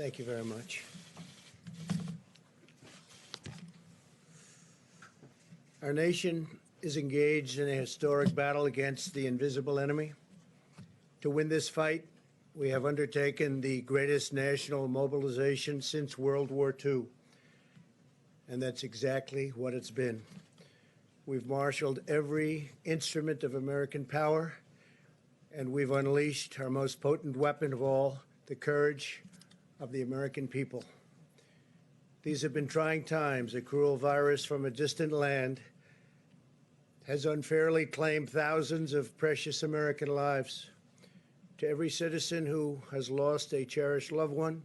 Thank you very much. Our nation is engaged in a historic battle against the invisible enemy. To win this fight, we have undertaken the greatest national mobilization since World War II, and that's exactly what it's been. We've marshaled every instrument of American power, and we've unleashed our most potent weapon of all, the courage of the American people. These have been trying times. A cruel virus from a distant land has unfairly claimed thousands of precious American lives. To every citizen who has lost a cherished loved one,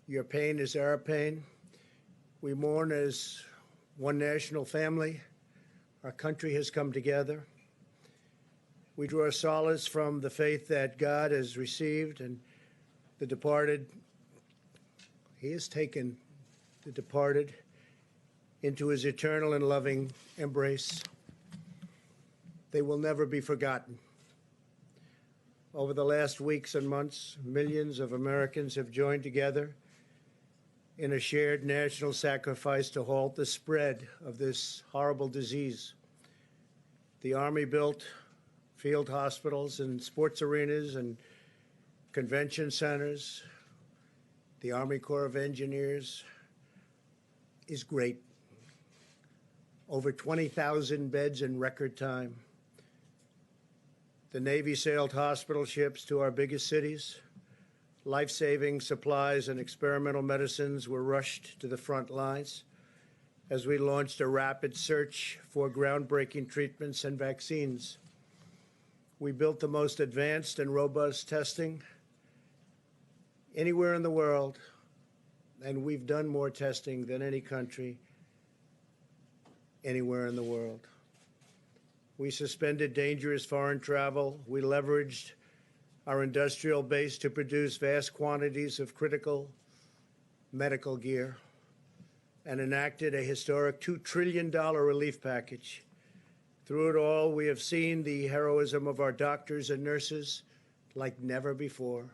your pain is our pain. We mourn as one national family. Our country has come together. We draw solace from the faith that God has received and the departed. He has taken the departed into his eternal and loving embrace. They will never be forgotten. Over the last weeks and months, millions of Americans have joined together in a shared national sacrifice to halt the spread of this horrible disease. The Army built field hospitals and sports arenas and convention centers. The Army Corps of Engineers is great. Over 20,000 beds in record time. The Navy sailed hospital ships to our biggest cities. Life-saving supplies and experimental medicines were rushed to the front lines as we launched a rapid search for groundbreaking treatments and vaccines. We built the most advanced and robust testing anywhere in the world, and we've done more testing than any country anywhere in the world. We suspended dangerous foreign travel. We leveraged our industrial base to produce vast quantities of critical medical gear and enacted a historic $2 trillion relief package. Through it all, we have seen the heroism of our doctors and nurses like never before.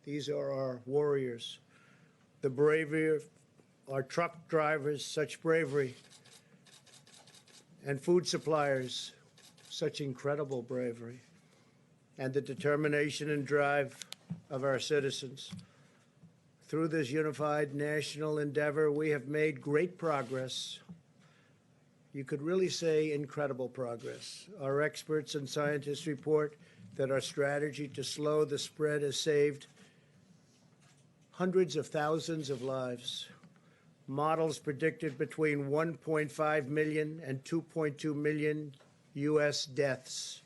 These are our warriors. The bravery of our truck drivers, such bravery, and food suppliers, such incredible bravery, and the determination and drive of our citizens. Through this unified national endeavor, we have made great progress. You could really say incredible progress. Our experts and scientists report that our strategy to slow the spread has saved hundreds of thousands of lives. Models predicted between 1.5 million and 2.2 million U.S. deaths.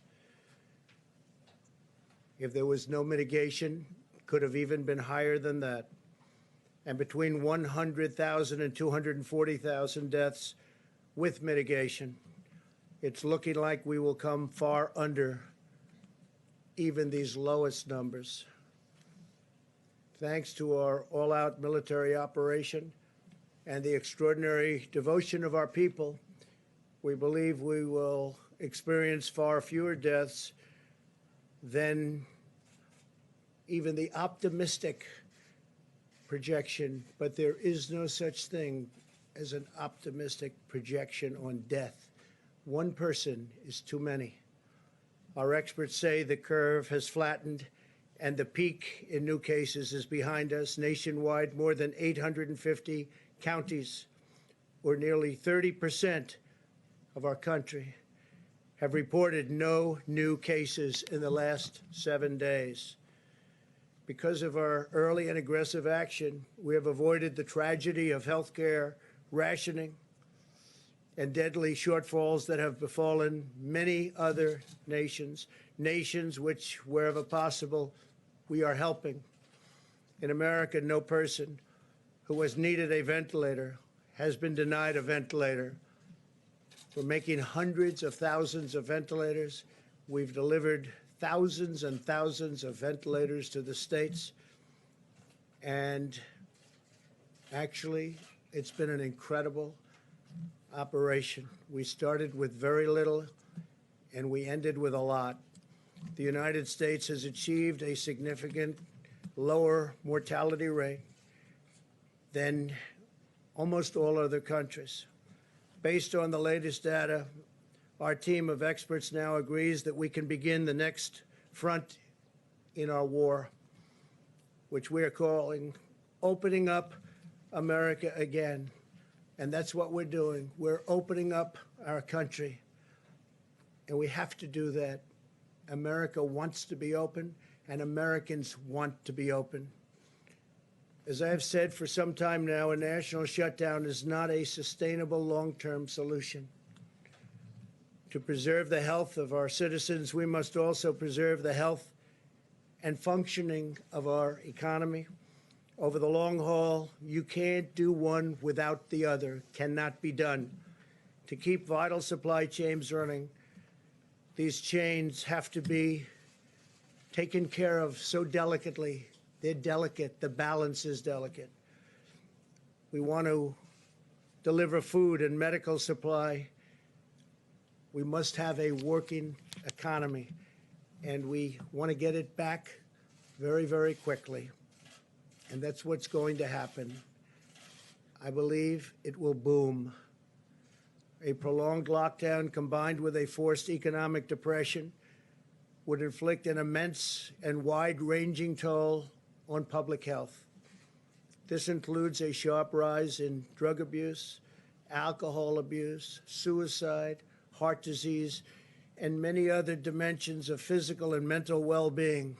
If there was no mitigation, could have even been higher than that. And between 100,000 and 240,000 deaths with mitigation. It's looking like we will come far under even these lowest numbers. Thanks to our all-out military operation and the extraordinary devotion of our people, we believe we will experience far fewer deaths than even the optimistic projection, but there is no such thing as an optimistic projection on death. One person is too many. Our experts say the curve has flattened and the peak in new cases is behind us. Nationwide, more than 850 counties, or nearly 30% of our country, have reported no new cases in the last 7 days. Because of our early and aggressive action, we have avoided the tragedy of healthcare rationing and deadly shortfalls that have befallen many other nations, nations which, wherever possible, we are helping. In America, no person who has needed a ventilator has been denied a ventilator. We're making hundreds of thousands of ventilators. We've delivered thousands and thousands of ventilators to the states. And actually, it's been an incredible operation. We started with very little, and we ended with a lot. The United States has achieved a significant lower mortality rate than almost all other countries. Based on the latest data, our team of experts now agrees that we can begin the next front in our war, which we are calling opening up America again. And that's what we're doing. We're opening up our country. And we have to do that. America wants to be open, and Americans want to be open. As I have said for some time now, a national shutdown is not a sustainable long-term solution. To preserve the health of our citizens, we must also preserve the health and functioning of our economy. Over the long haul, you can't do one without the other, cannot be done. To keep vital supply chains running, these chains have to be taken care of so delicately. They're delicate. The balance is delicate. We want to deliver food and medical supply. We must have a working economy, and we want to get it back very, very quickly. And that's what's going to happen. I believe it will boom. A prolonged lockdown combined with a forced economic depression would inflict an immense and wide-ranging toll on public health. This includes a sharp rise in drug abuse, alcohol abuse, suicide, heart disease, and many other dimensions of physical and mental well-being.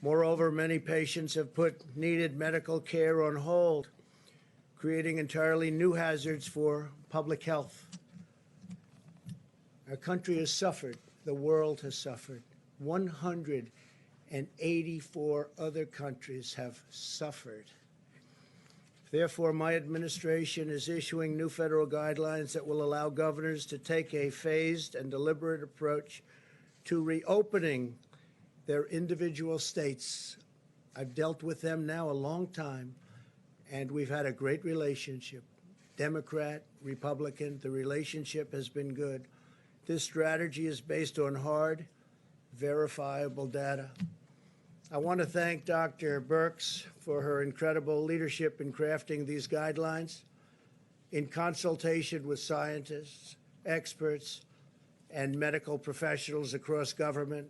Moreover, many patients have put needed medical care on hold, creating entirely new hazards for public health. Our country has suffered. The world has suffered. 184 other countries have suffered. Therefore, my administration is issuing new federal guidelines that will allow governors to take a phased and deliberate approach to reopening their individual states. I've dealt with them now a long time, and we've had a great relationship. Democrat, Republican, the relationship has been good. This strategy is based on hard, verifiable data. I want to thank Dr. Birx for her incredible leadership in crafting these guidelines in consultation with scientists, experts, and medical professionals across government.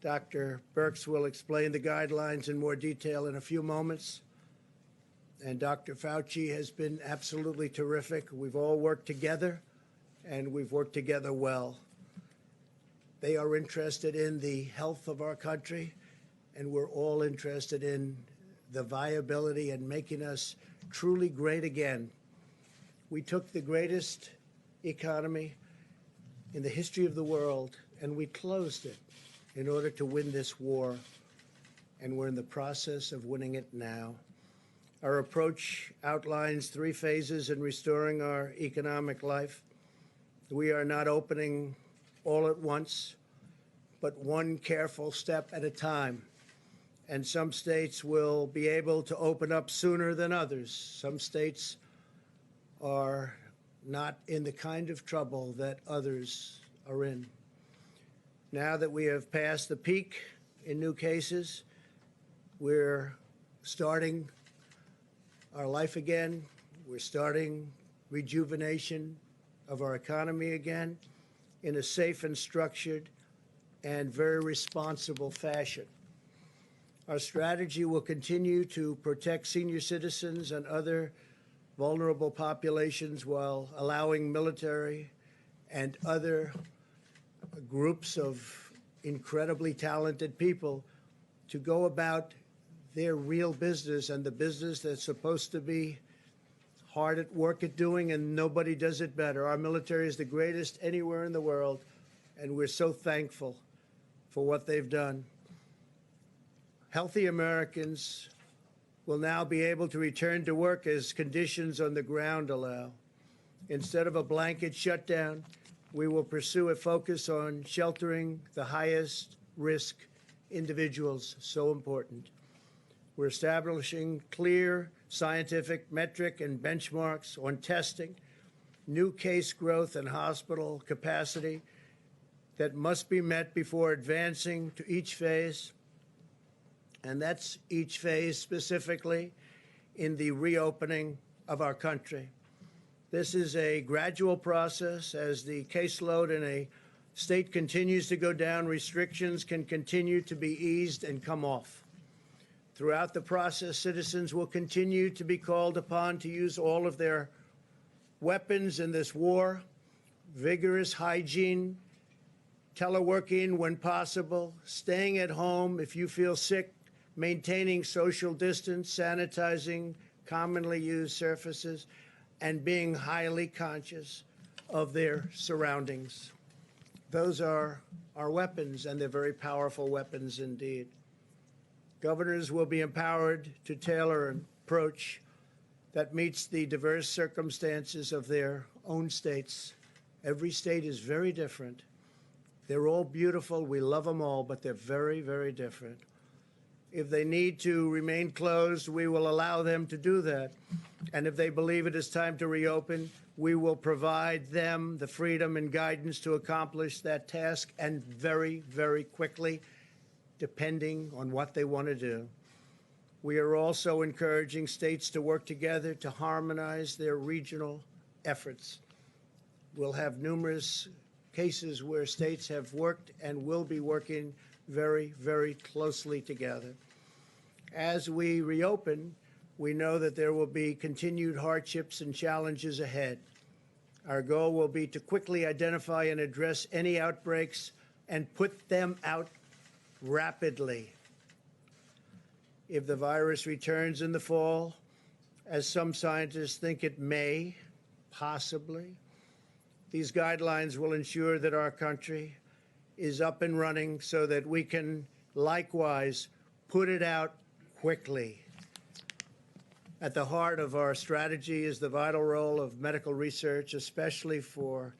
Dr. Birx will explain the guidelines in more detail in a few moments. And Dr. Fauci has been absolutely terrific. We've all worked together, and we've worked together well. They are interested in the health of our country, and we're all interested in the viability and making us truly great again. We took the greatest economy in the history of the world, and we closed it in order to win this war, and we're in the process of winning it now. Our approach outlines 3 phases in restoring our economic life. We are not opening all at once, but one careful step at a time. And some states will be able to open up sooner than others. Some states are not in the kind of trouble that others are in. Now that we have passed the peak in new cases, we're starting our life again. We're starting rejuvenation of our economy again in a safe and structured and very responsible fashion. Our strategy will continue to protect senior citizens and other vulnerable populations while allowing military and other groups of incredibly talented people to go about their real business and the business that's supposed to be hard at work at doing, and nobody does it better. Our military is the greatest anywhere in the world, and we're so thankful for what they've done. Healthy Americans will now be able to return to work as conditions on the ground allow. Instead of a blanket shutdown, we will pursue a focus on sheltering the highest risk individuals, so important. We're establishing clear scientific metric and benchmarks on testing, new case growth and hospital capacity that must be met before advancing to each phase. And that's each phase specifically in the reopening of our country. This is a gradual process. As the caseload in a state continues to go down, restrictions can continue to be eased and come off. Throughout the process, citizens will continue to be called upon to use all of their weapons in this war: vigorous hygiene, teleworking when possible, staying at home if you feel sick, maintaining social distance, sanitizing commonly used surfaces, and being highly conscious of their surroundings. Those are our weapons, and they're very powerful weapons indeed. Governors will be empowered to tailor an approach that meets the diverse circumstances of their own states. Every state is very different. They're all beautiful. We love them all, but they're very, very different. If they need to remain closed, we will allow them to do that. And if they believe it is time to reopen, we will provide them the freedom and guidance to accomplish that task, and very, very quickly, depending on what they want to do. We are also encouraging states to work together to harmonize their regional efforts. We'll have numerous cases where states have worked and will be working very, very closely together. As we reopen, we know that there will be continued hardships and challenges ahead. Our goal will be to quickly identify and address any outbreaks and put them out rapidly. If the virus returns in the fall, as some scientists think it may, possibly, these guidelines will ensure that our country is up and running so that we can likewise put it out quickly. At the heart of our strategy is the vital role of medical research, especially for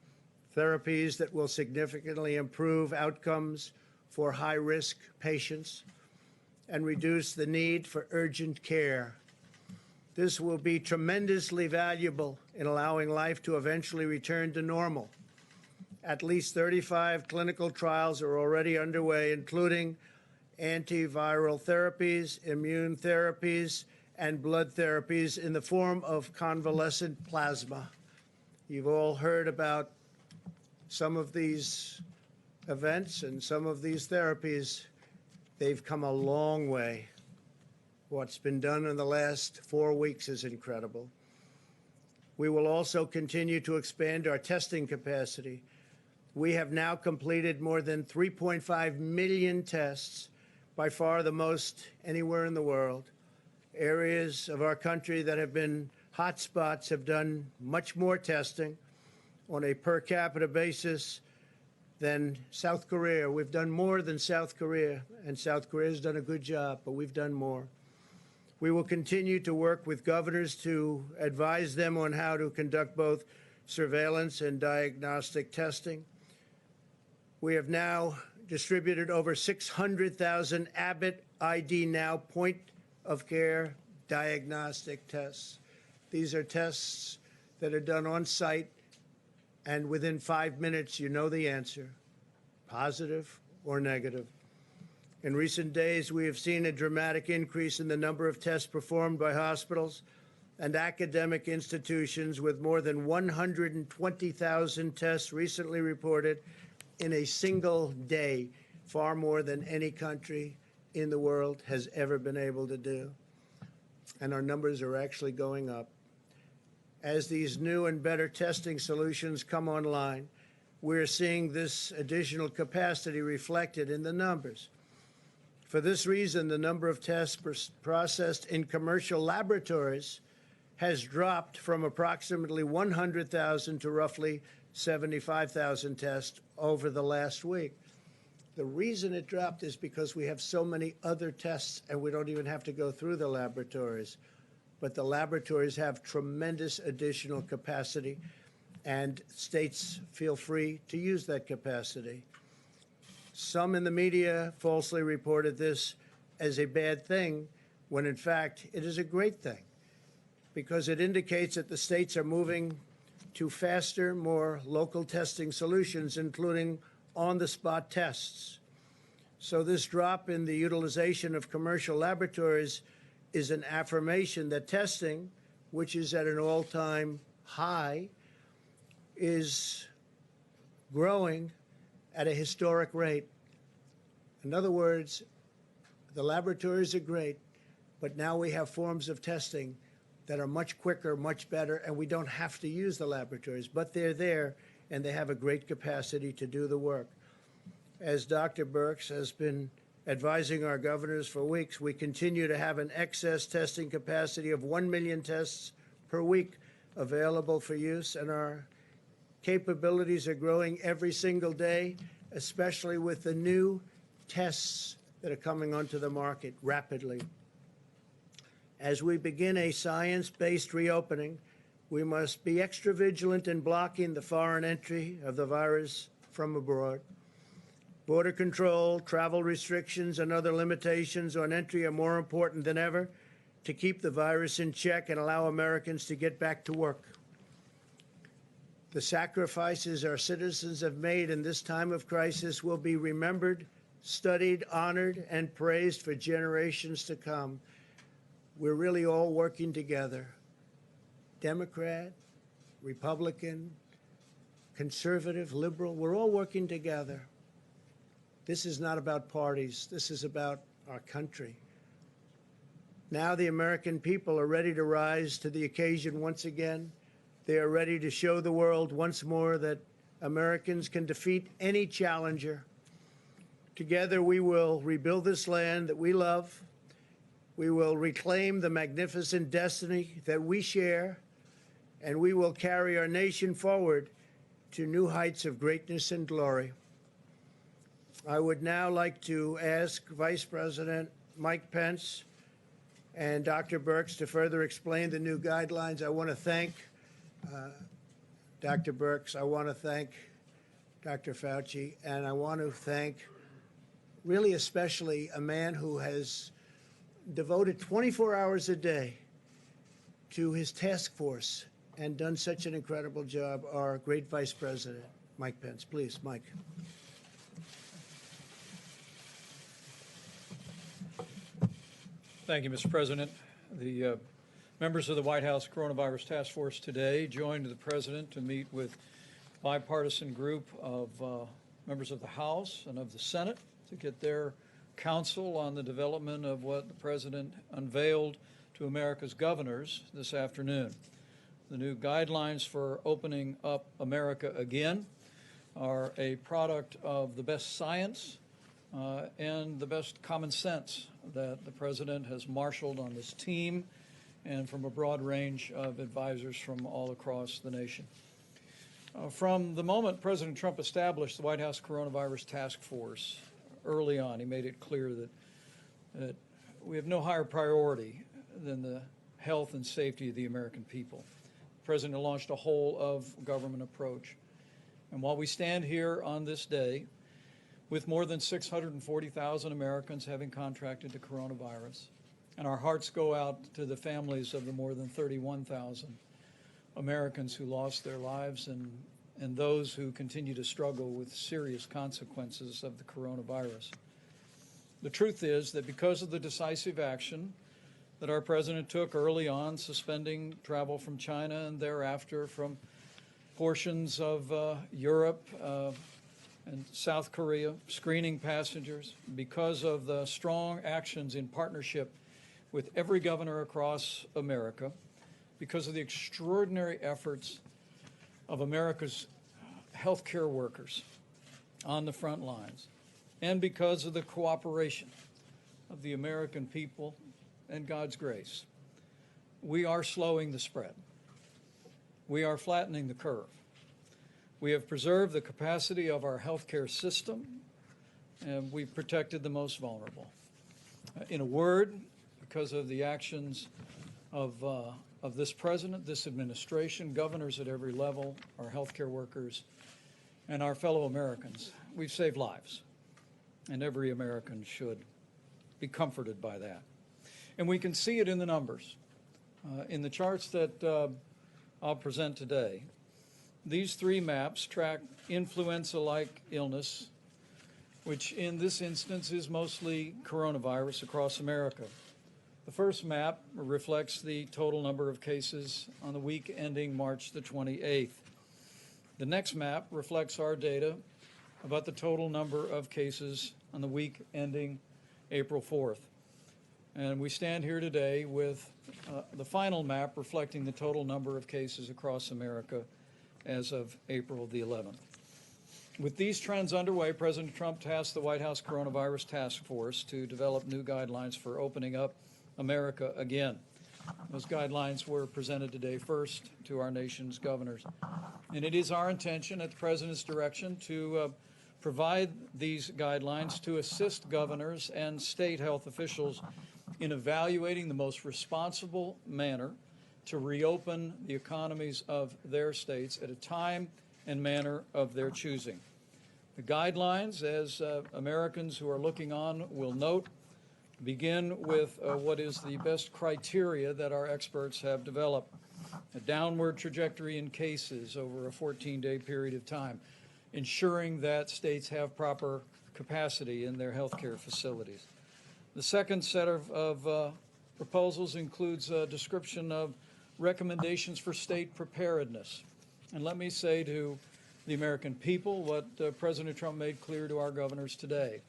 therapies that will significantly improve outcomes for high-risk patients and reduce the need for urgent care. This will be tremendously valuable in allowing life to eventually return to normal. At least 35 clinical trials are already underway, including antiviral therapies, immune therapies, and blood therapies in the form of convalescent plasma. You've all heard about some of these events and some of these therapies. They've come a long way. What's been done in the last 4 weeks is incredible. We will also continue to expand our testing capacity. We have now completed more than 3.5 million tests, by far the most anywhere in the world. Areas of our country that have been hotspots have done much more testing on a per capita basis than South Korea. We've done more than South Korea, and South Korea has done a good job, but we've done more. We will continue to work with governors to advise them on how to conduct both surveillance and diagnostic testing. We have now distributed over 600,000 Abbott ID Now point-of-care diagnostic tests. These are tests that are done on site, and within 5 minutes, you know the answer, positive or negative. In recent days, we have seen a dramatic increase in the number of tests performed by hospitals and academic institutions, with more than 120,000 tests recently reported in a single day, far more than any country in the world has ever been able to do. And our numbers are actually going up. As these new and better testing solutions come online, we're seeing this additional capacity reflected in the numbers. For this reason, the number of tests processed in commercial laboratories has dropped from approximately 100,000 to roughly 75,000 tests over the last week. The reason it dropped is because we have so many other tests and we don't even have to go through the laboratories. But the laboratories have tremendous additional capacity, and states feel free to use that capacity. Some in the media falsely reported this as a bad thing, when in fact it is a great thing, because it indicates that the states are moving to faster, more local testing solutions, including on-the-spot tests. So this drop in the utilization of commercial laboratories is an affirmation that testing, which is at an all-time high, is growing at a historic rate. In other words, the laboratories are great, but now we have forms of testing that are much quicker, much better, and we don't have to use the laboratories, but they're there, and they have a great capacity to do the work. As Dr. Birx has been advising our governors for weeks, we continue to have an excess testing capacity of 1 million tests per week available for use, and our capabilities are growing every single day, especially with the new tests that are coming onto the market rapidly. As we begin a science-based reopening, we must be extra vigilant in blocking the foreign entry of the virus from abroad. Border control, travel restrictions, and other limitations on entry are more important than ever to keep the virus in check and allow Americans to get back to work. The sacrifices our citizens have made in this time of crisis will be remembered, studied, honored, and praised for generations to come. We're really all working together. Democrat, Republican, conservative, liberal, we're all working together. This is not about parties. This is about our country. Now the American people are ready to rise to the occasion once again. They are ready to show the world once more that Americans can defeat any challenger. Together we will rebuild this land that we love. We will reclaim the magnificent destiny that we share, and we will carry our nation forward to new heights of greatness and glory. I would now like to ask Vice President Mike Pence and Dr. Birx to further explain the new guidelines. I want to thank Dr. Birx. I want to thank Dr. Fauci, and I want to thank really especially a man who has devoted 24 hours a day to his task force and done such an incredible job, our great Vice President, Mike Pence. Please, Mike. Thank you, Mr. President. The members of the White House Coronavirus Task Force today joined the President to meet with a bipartisan group of members of the House and of the Senate to get their counsel on the development of what the President unveiled to America's governors this afternoon. The new guidelines for opening up America again are a product of the best science and the best common sense that the President has marshaled on this team and from a broad range of advisors from all across the nation. From the moment President Trump established the White House Coronavirus Task Force early on, he made it clear that we have no higher priority than the health and safety of the American people. The President launched a whole of government approach. And while we stand here on this day with more than 640,000 Americans having contracted the coronavirus, and our hearts go out to the families of the more than 31,000 Americans who lost their lives and those who continue to struggle with serious consequences of the coronavirus. The truth is that because of the decisive action that our President took early on, suspending travel from China and thereafter from portions of Europe and South Korea, screening passengers, because of the strong actions in partnership with every governor across America, because of the extraordinary efforts of America's healthcare workers on the front lines, and because of the cooperation of the American people and God's grace, we are slowing the spread. We are flattening the curve. We have preserved the capacity of our healthcare system, and we've protected the most vulnerable. In a word, because of the actions of this President, this administration, governors at every level, our healthcare workers, and our fellow Americans, we've saved lives, and every American should be comforted by that. And we can see it in the numbers. In the charts that I'll present today, these three maps track influenza-like illness which in this instance is mostly coronavirus across America. The first map reflects the total number of cases on the week ending March the 28th. The next map reflects our data about the total number of cases on the week ending April 4th. And we stand here today with the final map reflecting the total number of cases across America as of April the 11th. With these trends underway, President Trump tasked the White House Coronavirus Task Force to develop new guidelines for opening up America again. Those guidelines were presented today first to our nation's governors. And it is our intention, at the President's direction, to provide these guidelines to assist governors and state health officials in evaluating the most responsible manner to reopen the economies of their states at a time and manner of their choosing. The guidelines, as Americans who are looking on will note, begin with what is the best criteria that our experts have developed: a downward trajectory in cases over a 14-day period of time, ensuring that states have proper capacity in their healthcare facilities. The second set of proposals includes a description of recommendations for state preparedness. And let me say to the American people what President Trump made clear to our governors today,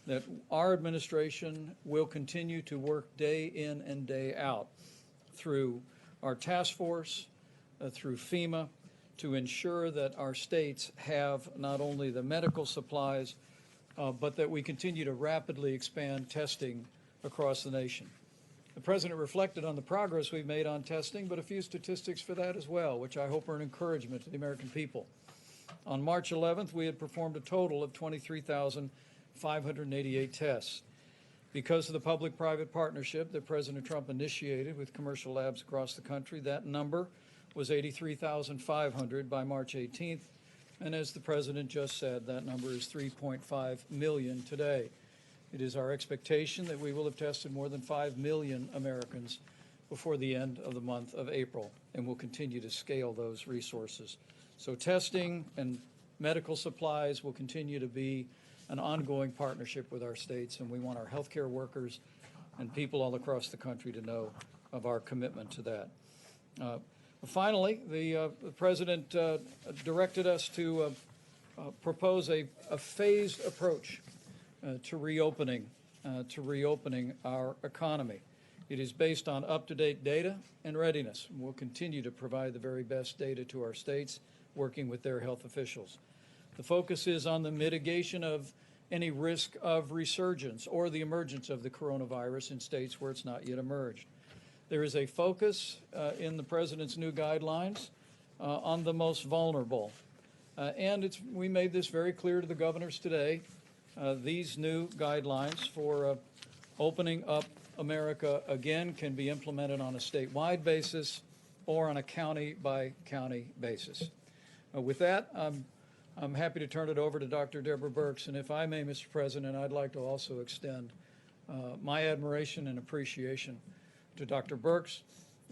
that our administration will continue to work day in and day out through our task force, through FEMA, to ensure that our states have not only the medical supplies, but that we continue to rapidly expand testing across the nation. The President reflected on the progress we've made on testing, but a few statistics for that as well, which I hope are an encouragement to the American people. On March 11th, we had performed a total of 23,588 tests. Because of the public-private partnership that President Trump initiated with commercial labs across the country, that number was 83,500 by March 18th. And as the President just said, that number is 3.5 million today. It is our expectation that we will have tested more than 5 million Americans before the end of the month of April, and we'll continue to scale those resources. So testing and medical supplies will continue to be an ongoing partnership with our states, and we want our healthcare workers and people all across the country to know of our commitment to that. Finally, the President directed us to propose a phased approach to reopening our economy. It is based on up-to-date data and readiness. We'll continue to provide the very best data to our states, working with their health officials. The focus is on the mitigation of any risk of resurgence or the emergence of the coronavirus in states where it's not yet emerged. There is a focus in the President's new guidelines on the most vulnerable. And we made this very clear to the governors today. These new guidelines for opening up America again can be implemented on a statewide basis or on a county-by-county basis. With that, I'm happy to turn it over to Dr. Deborah Birx. And if I may, Mr. President, I'd like to also extend my admiration and appreciation to Dr. Birx,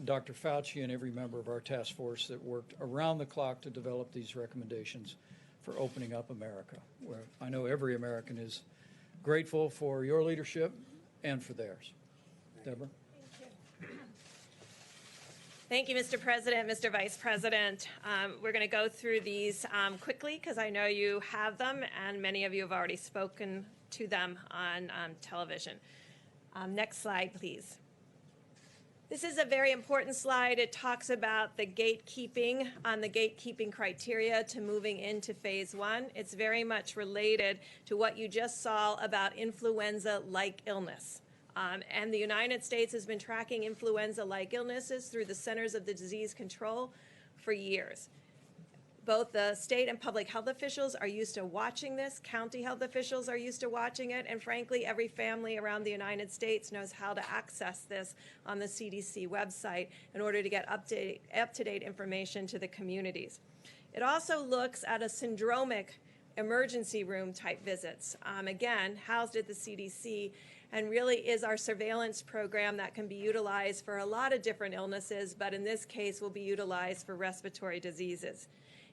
Dr. Fauci, and every member of our task force that worked around the clock to develop these recommendations for opening up America, where I know every American is grateful for your leadership and for theirs. Deborah? Thank you, Mr. President, Mr. Vice President. We're going to go through these quickly because I know you have them and many of you have already spoken to them on television. Next slide, please. This is a very important slide. It talks about the gatekeeping criteria to moving into phase one. It's very much related to what you just saw about influenza-like illness. And the United States has been tracking influenza-like illnesses through the Centers of Disease Control for years. Both the state and public health officials are used to watching this. County health officials are used to watching it. And frankly, every family around the United States knows how to access this on the CDC website in order to get up-to-date information to the communities. It also looks at a syndromic emergency room type visits, again, housed at the CDC, and really is our surveillance program that can be utilized for a lot of different illnesses, but in this case will be utilized for respiratory diseases.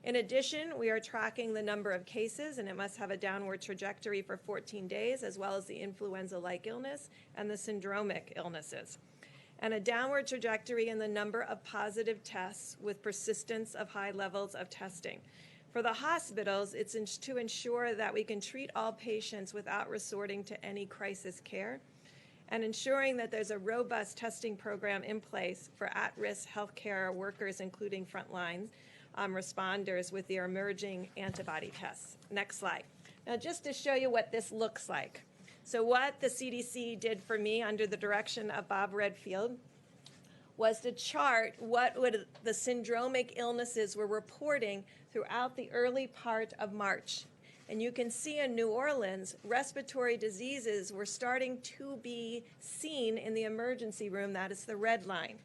In addition, we are tracking the number of cases, and it must have a downward trajectory for 14 days, as well as the influenza-like illness and the syndromic illnesses, and a downward trajectory in the number of positive tests with persistence of high levels of testing. For the hospitals, it's to ensure that we can treat all patients without resorting to any crisis care, and ensuring that there's a robust testing program in place for at-risk healthcare workers, including frontline responders with their emerging antibody tests. Next slide. Now, just to show you what this looks like. So what the CDC did for me under the direction of Bob Redfield was to chart what the syndromic illnesses were reporting throughout the early part of March. And you can see in New Orleans, respiratory diseases were starting to be seen in the emergency room. That is the red line.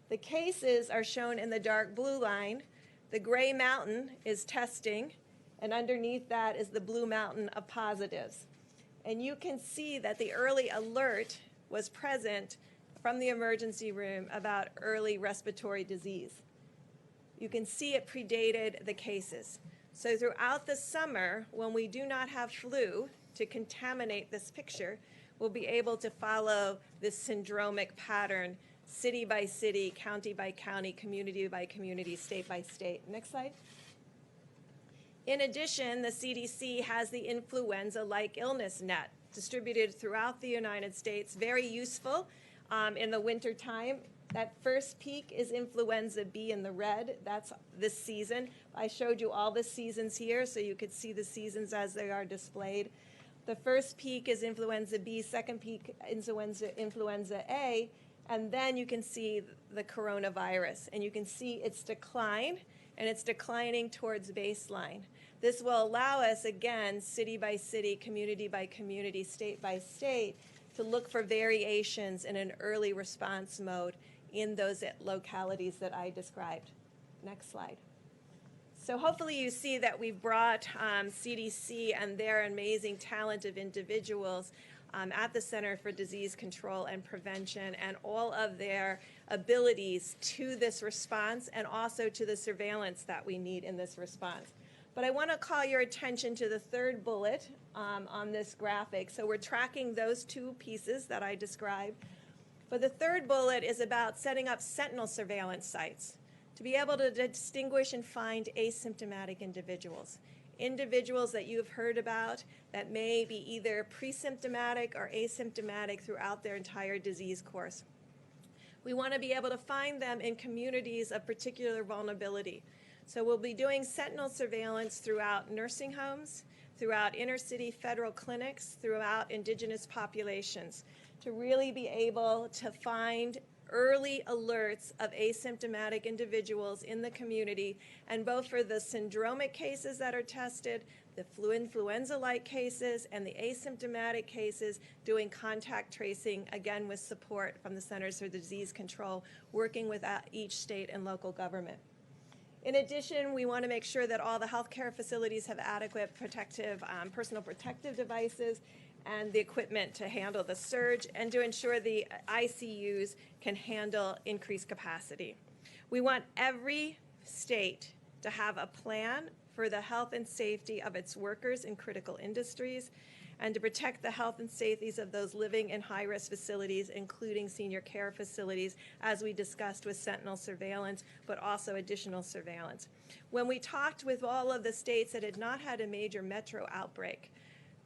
The cases are shown in the dark blue line. The gray mountain is testing, and underneath that is the blue mountain of positives. And you can see that the early alert was present from the emergency room about early respiratory disease. You can see it predated the cases. So throughout the summer, when we do not have flu to contaminate this picture, we'll be able to follow this syndromic pattern, city by city, county by county, community by community, state by state. Next slide. In addition, the CDC has the influenza-like illness net distributed throughout the United States, very useful in the winter time. That first peak is influenza B in the red. That's this season. I showed you all the seasons here, so you could see the seasons as they are displayed. The first peak is influenza B, second peak influenza A, and then you can see the coronavirus. And you can see its decline, and it's declining towards baseline. This will allow us, again, city by city, community by community, state by state, to look for variations in an early response mode in those localities that I described. Next slide. So hopefully you see that we've brought CDC and their amazing talent of individuals at the Center for Disease Control and Prevention and all of their abilities to this response and also to the surveillance that we need in this response. But I want to call your attention to the third bullet on this graphic. So we're tracking those two pieces that I described. But the third bullet is about setting up sentinel surveillance sites to be able to distinguish and find asymptomatic individuals. Individuals that you've heard about that may be either pre-symptomatic or asymptomatic throughout their entire disease course. We want to be able to find them in communities of particular vulnerability. So we'll be doing sentinel surveillance throughout nursing homes, throughout inner city federal clinics, throughout indigenous populations, to really be able to find early alerts of asymptomatic individuals in the community, and both for the syndromic cases that are tested, the influenza-like cases, and the asymptomatic cases, doing contact tracing, again with support from the Centers for Disease Control, working with each state and local government. In addition, we want to make sure that all the healthcare facilities have adequate personal protective devices and the equipment to handle the surge, and to ensure the ICUs can handle increased capacity. We want every state to have a plan for the health and safety of its workers in critical industries, and to protect the health and safety of those living in high-risk facilities, including senior care facilities, as we discussed with sentinel surveillance, but also additional surveillance. When we talked with all of the states that had not had a major metro outbreak,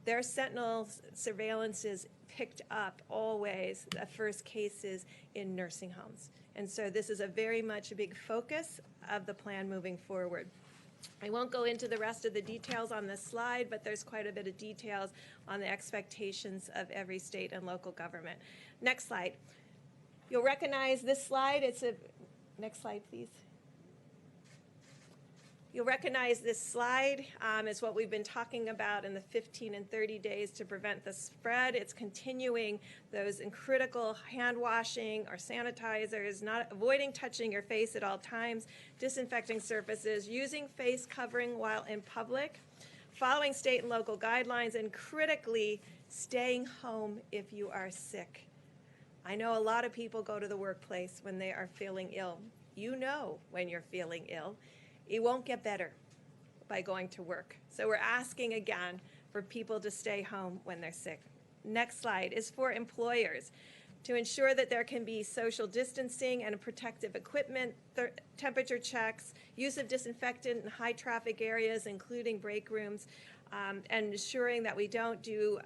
their sentinel surveillances picked up always the first cases in nursing homes. And so this is a very much a big focus of the plan moving forward. I won't go into the rest of the details on this slide, but there's quite a bit of details on the expectations of every state and local government. Next slide. You'll recognize this slide. Next slide, please. You'll recognize this slide. It's what we've been talking about in the 15 and 30 days to prevent the spread. It's continuing those critical hand washing or sanitizers, not avoiding touching your face at all times, disinfecting surfaces, using face covering while in public, following state and local guidelines, and critically, staying home if you are sick. I know a lot of people go to the workplace when they are feeling ill. You know when you're feeling ill. It won't get better. by going to work. So we're asking again for people to stay home when they're sick. Next slide is for employers to ensure that there can be social distancing and protective equipment, temperature checks, use of disinfectant in high traffic areas, including break rooms, and ensuring that we don't do,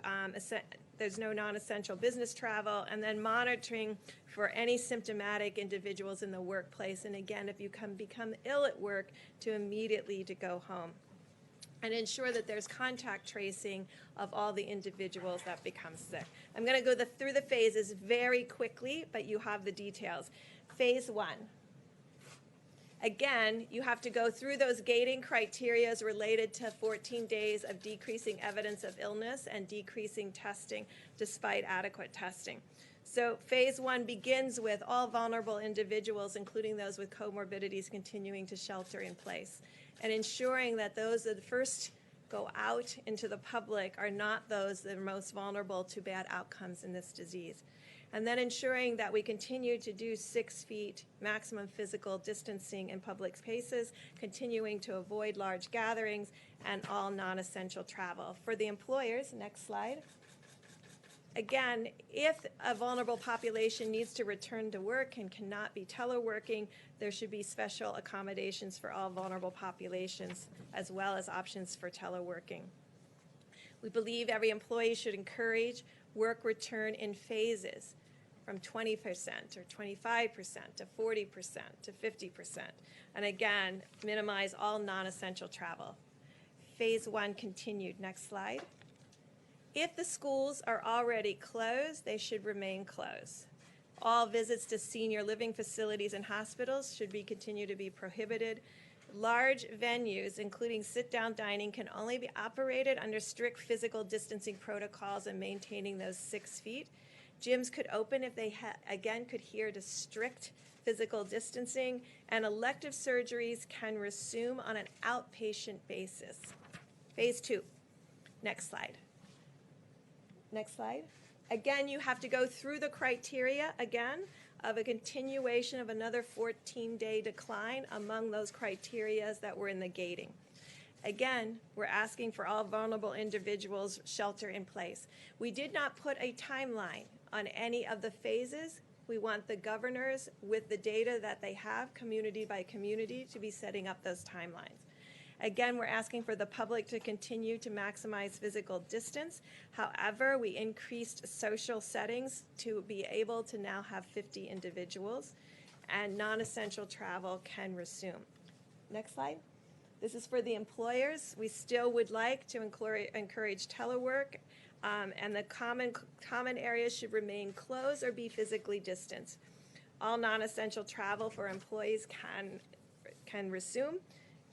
there's no non-essential business travel, and then monitoring for any symptomatic individuals in the workplace. And again, if you become ill at work, to immediately to go home. And ensure that there's contact tracing of all the individuals that become sick. I'm going to go through the phases very quickly, but you have the details. Phase 1. Again, you have to go through those gating criteria related to 14 days of decreasing evidence of illness and decreasing testing despite adequate testing. So phase 1 begins with all vulnerable individuals, including those with comorbidities, continuing to shelter in place, and ensuring that those that first go out into the public are not those that are most vulnerable to bad outcomes in this disease. And then ensuring that we continue to do 6 feet maximum physical distancing in public spaces, continuing to avoid large gatherings, and all non-essential travel. For the employers, next slide. Again, if a vulnerable population needs to return to work and cannot be teleworking, there should be special accommodations for all vulnerable populations, as well as options for teleworking. We believe every employee should encourage work return in phases, from 20% or 25% to 40% to 50%. And again, minimize all non-essential travel. Phase 1 continued. Next slide. If the schools are already closed, they should remain closed. All visits to senior living facilities and hospitals should continue to be prohibited. Large venues, including sit-down dining, can only be operated under strict physical distancing protocols and maintaining those 6 feet. Gyms could open if they, again, could adhere to strict physical distancing, and elective surgeries can resume on an outpatient basis. Phase 2. Next slide. Next slide. Again, you have to go through the criteria again of a continuation of another 14-day decline among those criteria that were in the gating. Again, we're asking for all vulnerable individuals shelter in place. We did not put a timeline on any of the phases. We want the governors, with the data that they have, community by community, to be setting up those timelines. Again, we're asking for the public to continue to maximize physical distance. However, we increased social settings to be able to now have 50 individuals, and non-essential travel can resume. Next slide. This is for the employers. We still would like to encourage telework, and the common areas should remain closed or be physically distanced. All non-essential travel for employees can resume.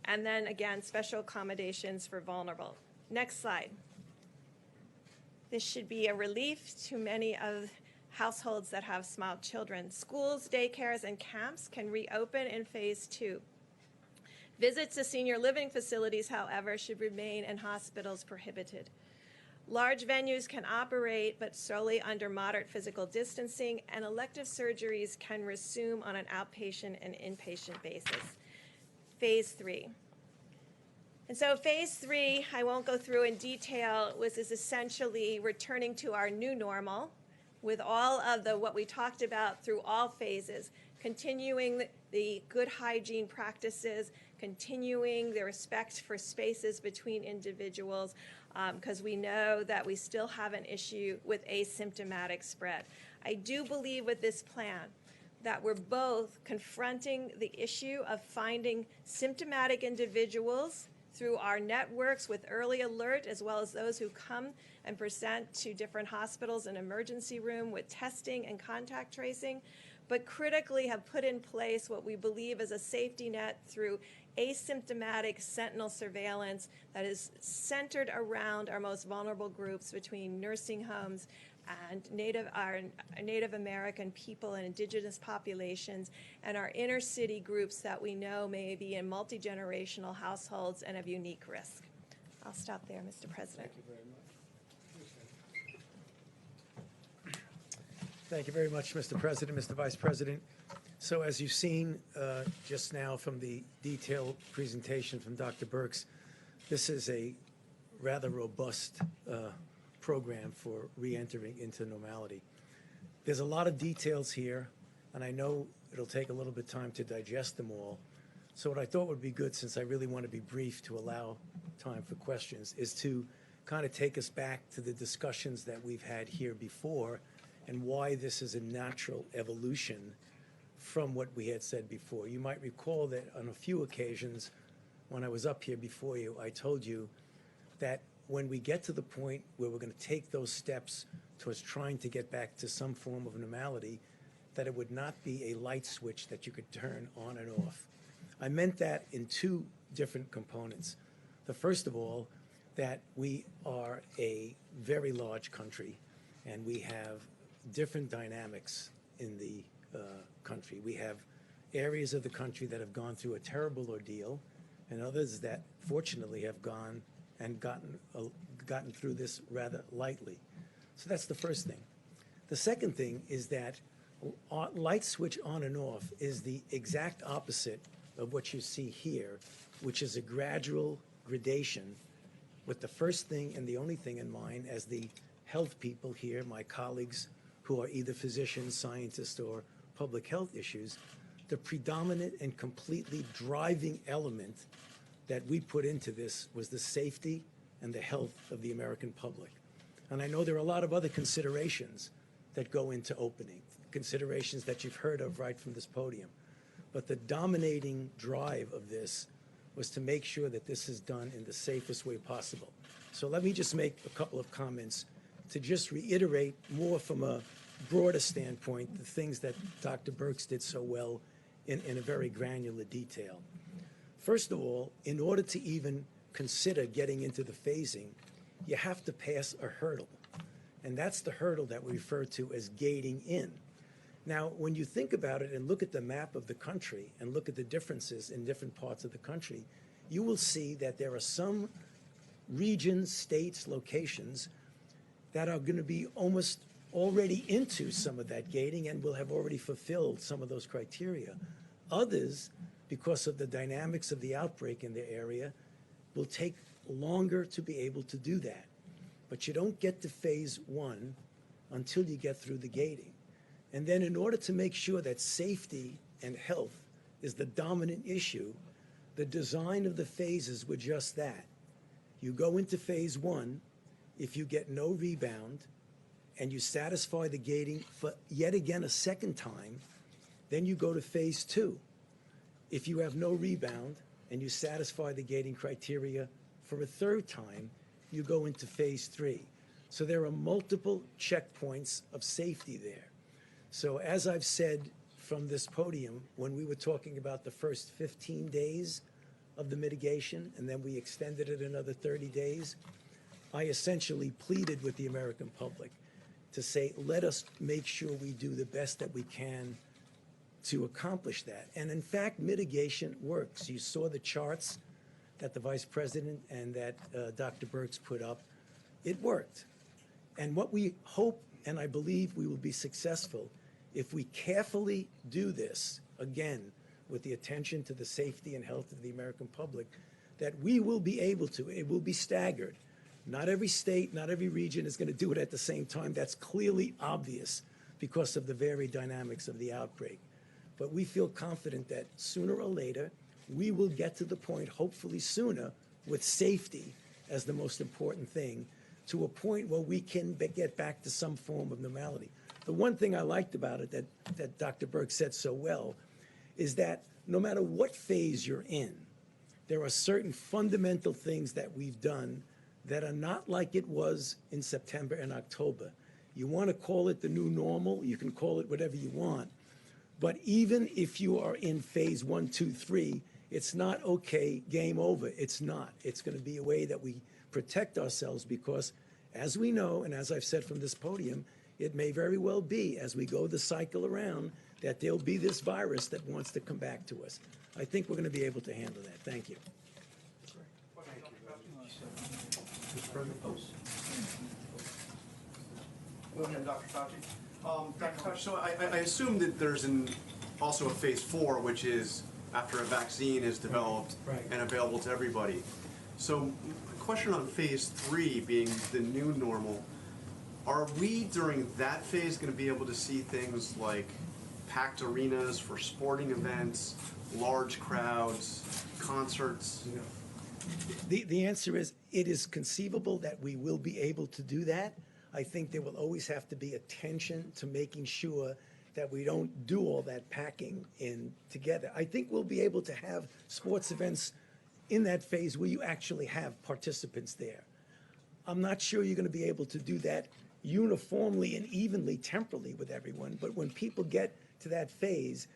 And then again, special accommodations for vulnerable. Next slide. This should be a relief to many of households that have small children. Schools, daycares, and camps can reopen in phase 2. Visits to senior living facilities, however, should remain in hospitals prohibited. Large venues can operate, but solely under moderate physical distancing, and elective surgeries can resume on an outpatient and inpatient basis. Phase 3. And so phase 3, I won't go through in detail, is essentially returning to our new normal with all of what we talked about through all phases, continuing the good hygiene practices, continuing the respect for spaces between individuals, because we know that we still have an issue with asymptomatic spread. I do believe with this plan that we're both confronting the issue of finding symptomatic individuals through our networks with early alert, as well as those who come and present to different hospitals and emergency room with testing and contact tracing, but critically have put in place what we believe is a safety net through asymptomatic sentinel surveillance that is centered around our most vulnerable groups between nursing homes and our Native American people and indigenous populations, and our inner city groups that we know may be in multi-generational households and of unique risk. I'll stop there, Mr. President. Thank you very much. Thank you very much, Mr. President, Mr. Vice President. So as you've seen just now from the detailed presentation from Dr. Birx, this is a rather robust program for re-entering into normality. There's a lot of details here, and I know it'll take a little bit of time to digest them all. So what I thought would be good, since I really want to be brief to allow time for questions, is to kind of take us back to the discussions that we've had here before and why this is a natural evolution from what we had said before. You might recall that on a few occasions when I was up here before you, I told you that when we get to the point where we're going to take those steps towards trying to get back to some form of normality, that it would not be a light switch that you could turn on and off. I meant that in two different components. The first of all, that we are a very large country and we have different dynamics in the country. We have areas of the country that have gone through a terrible ordeal and others that fortunately have gone and gotten through this rather lightly. So that's the first thing. The second thing is that light switch on and off is the exact opposite of what you see here, which is a gradual gradation with the first thing and the only thing in mind as the health people here, my colleagues who are either physicians, scientists, or public health issues, the predominant and completely driving element that we put into this was the safety and the health of the American public. And I know there are a lot of other considerations that go into opening, considerations that you've heard of right from this podium. But the dominating drive of this was to make sure that this is done in the safest way possible. So let me just make a couple of comments to just reiterate more from a broader standpoint the things that Dr. Birx did so well in a very granular detail. First of all, in order to even consider getting into the phasing, you have to pass a hurdle. And that's the hurdle that we refer to as gating in. Now, when you think about it and look at the map of the country and look at the differences in different parts of the country, you will see that there are some regions, states, locations that are going to be almost already into some of that gating and will have already fulfilled some of those criteria. Others, because of the dynamics of the outbreak in the area, will take longer to be able to do that. But you don't get to phase one until you get through the gating. And then in order to make sure that safety and health is the dominant issue, the design of the phases were just that. You go into phase one, if you get no rebound, and you satisfy the gating for yet again a second time, then you go to phase two. If you have no rebound and you satisfy the gating criteria for a third time, you go into phase three. So there are multiple checkpoints of safety there. So as I've said from this podium, when we were talking about the first 15 days of the mitigation, and then we extended it another 30 days, I essentially pleaded with the American public to say, let us make sure we do the best that we can to accomplish that. And in fact, mitigation works. You saw the charts that the Vice President and that Dr. Birx put up. It worked. And what we hope, and I believe we will be successful, if we carefully do this, again, with the attention to the safety and health of the American public, that we will be able to, it will be staggered. Not every state, not every region is going to do it at the same time. That's clearly obvious because of the varied dynamics of the outbreak. But we feel confident that sooner or later, we will get to the point, hopefully sooner, with safety as the most important thing, to a point where we can get back to some form of normality. The one thing I liked about it that Dr. Birx said so well is that no matter what phase you're in, there are certain fundamental things that we've done that are not like it was in September and October. You want to call it the new normal, you can call it whatever you want. But even if you are in phase 1, 2, 3, it's not okay, game over. It's not. It's going to be a way that we protect ourselves because, as we know, and as I've said from this podium, it may very well be, as we go the cycle around, that there'll be this virus that wants to come back to us. I think we're going to be able to handle that. Thank you. Go ahead, Dr. Fauci. Dr. Fauci, so I assume that there's also a phase 4, which is after a vaccine is developed Right. and available to everybody. So, question on phase 3 being the new normal. Are we during that phase going to be able to see things like packed arenas for sporting events, large crowds, concerts? The answer is, it is conceivable that we will be able to do that. I think there will always have to be attention to making sure that we don't do all that packing in together. I think we'll be able to have sports events in that phase where you actually have participants there. I'm not sure you're going to be able to do that uniformly and evenly temporally with everyone, but when people get to that phase,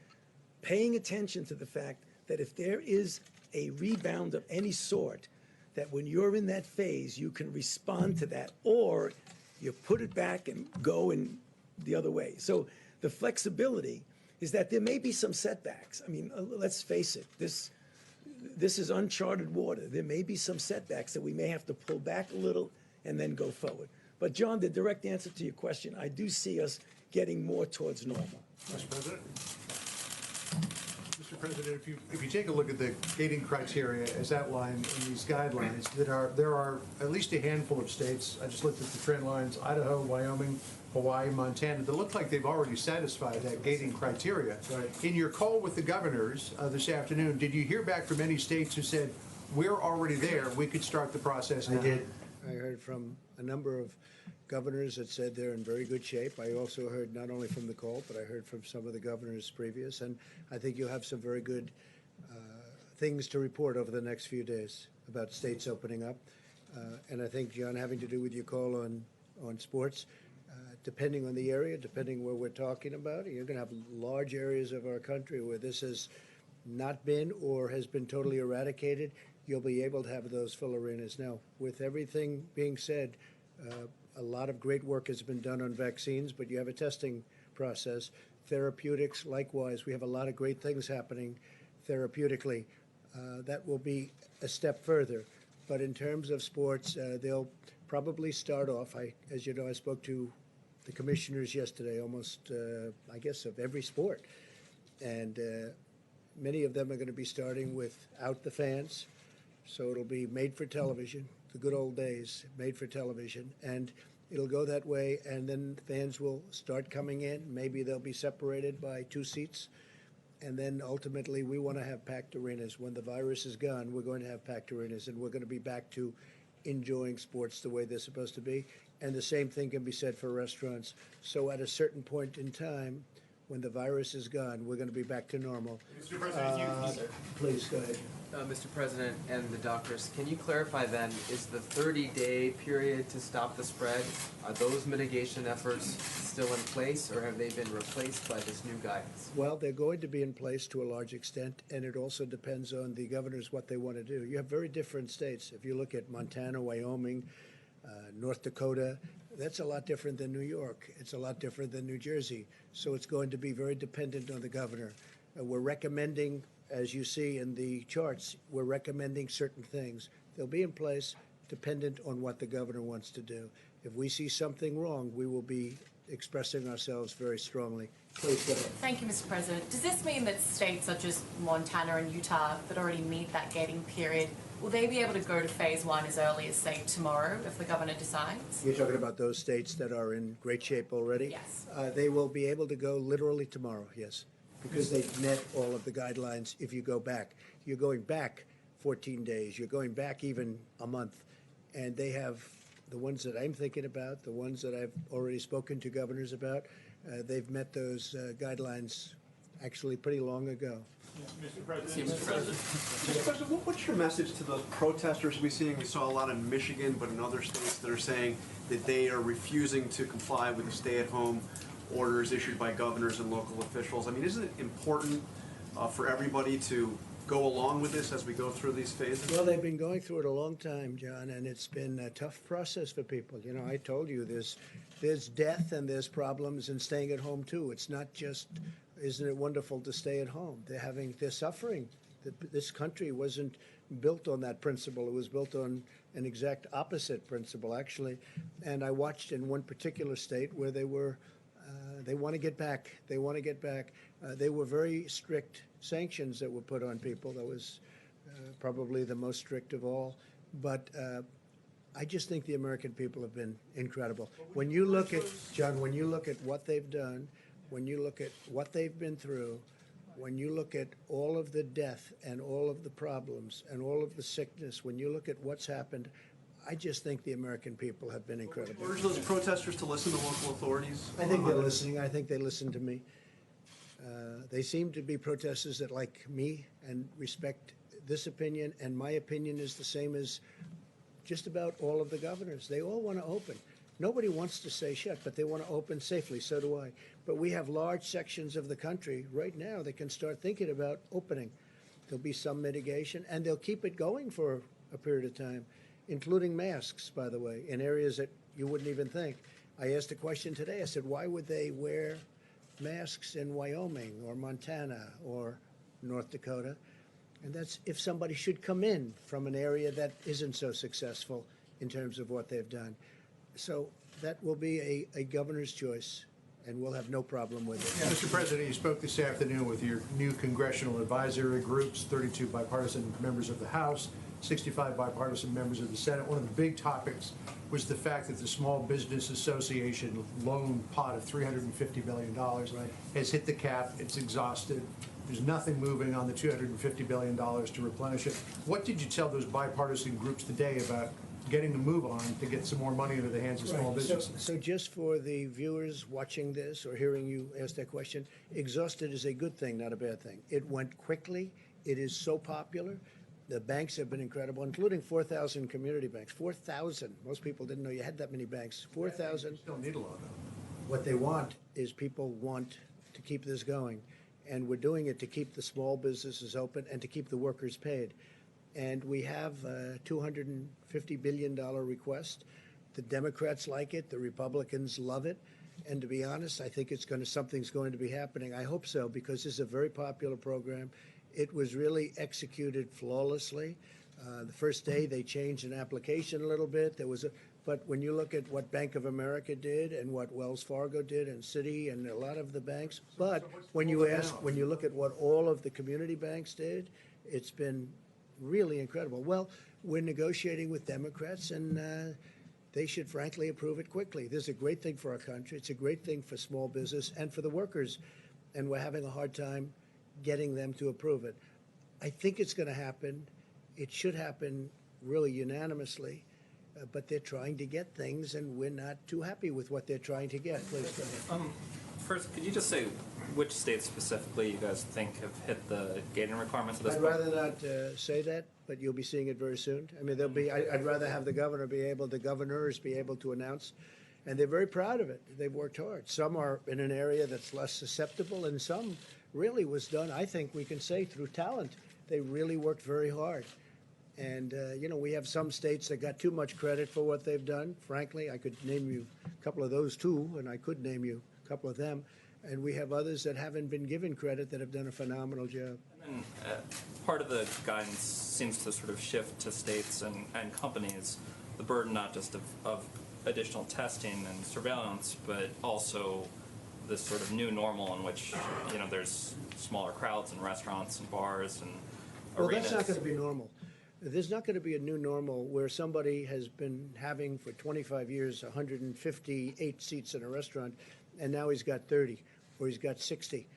paying attention to the fact that if there is a rebound of any sort, that when you're in that phase, you can respond to that, or you put it back and go in the other way. So the flexibility is that there may be some setbacks. I mean, let's face it, this is uncharted water. There may be some setbacks that we may have to pull back a little and then go forward. But John, the direct answer to your question, I do see us getting more towards normal. Mr. President? Mr. President, if you take a look at the gating criteria as outlined in these guidelines, there are at least a handful of states, I just looked at the trend lines, Idaho, Wyoming, Hawaii, Montana, that look like they've already satisfied that gating criteria. Right. In your call with the governors this afternoon, did you hear back from any states who said, we're already there, we could start the process now? I did. I heard from a number of governors that said they're in very good shape. I also heard not only from the call, but I heard from some of the governors previous, and I think you'll have some very good things to report over the next few days about states opening up. And I think, John, having to do with your call on sports, depending on the area, depending where we're talking about, you're going to have large areas of our country where this has not been or has been totally eradicated. You'll be able to have those full arenas. Now, with everything being said, a lot of great work has been done on vaccines, but you have a testing process. Therapeutics, likewise, we have a lot of great things happening therapeutically. That will be a step further. But in terms of sports, they'll probably start off. As you know, I spoke to the commissioners yesterday, almost, I guess, of every sport. And many of them are going to be starting without the fans. So it'll be made for television, the good old days, made for television. And it'll go that way, and then fans will start coming in. Maybe they'll be separated by 2 seats. And then ultimately, we want to have packed arenas. When the virus is gone, we're going to have packed arenas, and we're going to be back to enjoying sports the way they're supposed to be. And the same thing can be said for restaurants. So at a certain point in time, when the virus is gone, we're going to be back to normal. Mr. President, Please, go ahead. Mr. President and the doctors, can you clarify then, is the 30-day period to stop the spread, are those mitigation efforts still in place, or have they been replaced by this new guidance? Well, they're going to be in place to a large extent, and it also depends on the governors what they want to do. You have very different states. If you look at Montana, Wyoming, North Dakota, that's a lot different than New York. It's a lot different than New Jersey. So it's going to be very dependent on the governor. We're recommending, as you see in the charts, we're recommending certain things. They'll be in place dependent on what the governor wants to do. If we see something wrong, we will be expressing ourselves very strongly. Please go ahead. Thank you, Mr. President. Does this mean that states such as Montana and Utah that already meet that gating period, will they be able to go to phase 1 as early as, say, tomorrow if the governor decides? You're talking about those states that are in great shape already? Yes. They will be able to go literally tomorrow, yes, because they've met all of the guidelines if you go back. You're going back 14 days. You're going back even a month. And they have the ones that I'm thinking about, the ones that I've already spoken to governors about, they've met those guidelines actually pretty long ago. Mr. President, what's your message to those protesters we're seeing? We saw a lot in Michigan, but in other states that are saying that they are refusing to comply with the stay-at-home orders issued by governors and local officials. I mean, isn't it important for everybody to go along with this as we go through these phases? Well, they've been going through it a long time, John, and it's been a tough process for people. You know, I told you there's death and there's problems in staying at home too. It's not just, isn't it wonderful to stay at home? They're suffering. This country wasn't built on that principle. It was built on an exact opposite principle, actually. And I watched in one particular state where they want to get back. They want to get back. They were very strict sanctions that were put on people. That was probably the most strict of all. But I just think the American people have been incredible. When you look at, John, when you look at what they've done, when you look at what they've been through, when you look at all of the death and all of the problems and all of the sickness, when you look at what's happened, I just think the American people have been incredible. Urge those protesters to listen to local authorities? I think they're listening. I think they listen to me. They seem to be protesters that like me and respect this opinion, and my opinion is the same as just about all of the governors. They all want to open. Nobody wants to stay shut, but they want to open safely. So do I. But we have large sections of the country right now that can start thinking about opening. There'll be some mitigation, and they'll keep it going for a period of time, including masks, by the way, in areas that you wouldn't even think. I asked a question today. I said, why would they wear masks in Wyoming or Montana or North Dakota? And that's if somebody should come in from an area that isn't so successful in terms of what they've done. So that will be a governor's choice, and we'll have no problem with it. Yeah, Mr. President, you spoke this afternoon with your new congressional advisory groups, 32 bipartisan members of the House, 65 bipartisan members of the Senate. One of the big topics was the fact that the Small Business Association loan pot of $350 billion has hit the cap. It's exhausted. There's nothing moving on the $250 billion to replenish it. What did you tell those bipartisan groups today about getting the move on to get some more money into the hands of small businesses? So just for the viewers watching this or hearing you ask that question, exhausted is a good thing, not a bad thing. It went quickly. It is so popular. The banks have been incredible, including 4,000 community banks. 4,000. Most people didn't know you had that many banks. 4,000. Don't need a lot of them. What they want is people want to keep this going. And we're doing it to keep the small businesses open and to keep the workers paid. And we have a $250 billion request. The Democrats like it. The Republicans love it. And to be honest, I think something's going to be happening. I hope so, because this is a very popular program. It was really executed flawlessly. The first day they changed an application a little bit. But when you look at what Bank of America did and what Wells Fargo did and Citi and a lot of the banks, but when you look at what all of the community banks did, it's been really incredible. Well, we're negotiating with Democrats, and they should frankly approve it quickly. This is a great thing for our country. It's a great thing for small business and for the workers, and we're having a hard time getting them to approve it. I think it's going to happen. It should happen really unanimously, but they're trying to get things, and we're not too happy with what they're trying to get. Please go ahead. First, could you just say which states specifically you guys think have hit the gating requirements at this I'd point? rather not say that, but you'll be seeing it very soon. I mean, I'd rather have the governors be able to announce, and they're very proud of it. They've worked hard. Some are in an area that's less susceptible, and some really was done, I think we can say, through talent. They really worked very hard. And, we have some states that got too much credit for what they've done. Frankly, I could name you a couple of those too, and I could name you a couple of them. And we have others that haven't been given credit that have done a phenomenal job. And part of the guidance seems to sort of shift to states and companies the burden not just of additional testing and surveillance, but also this sort of new normal in which, there's smaller crowds in restaurants and bars and Well, arenas. that's not going to be normal. There's not going to be a new normal where somebody has been having for 25 years 158 seats in a restaurant, and now he's got 30 or he's got 60,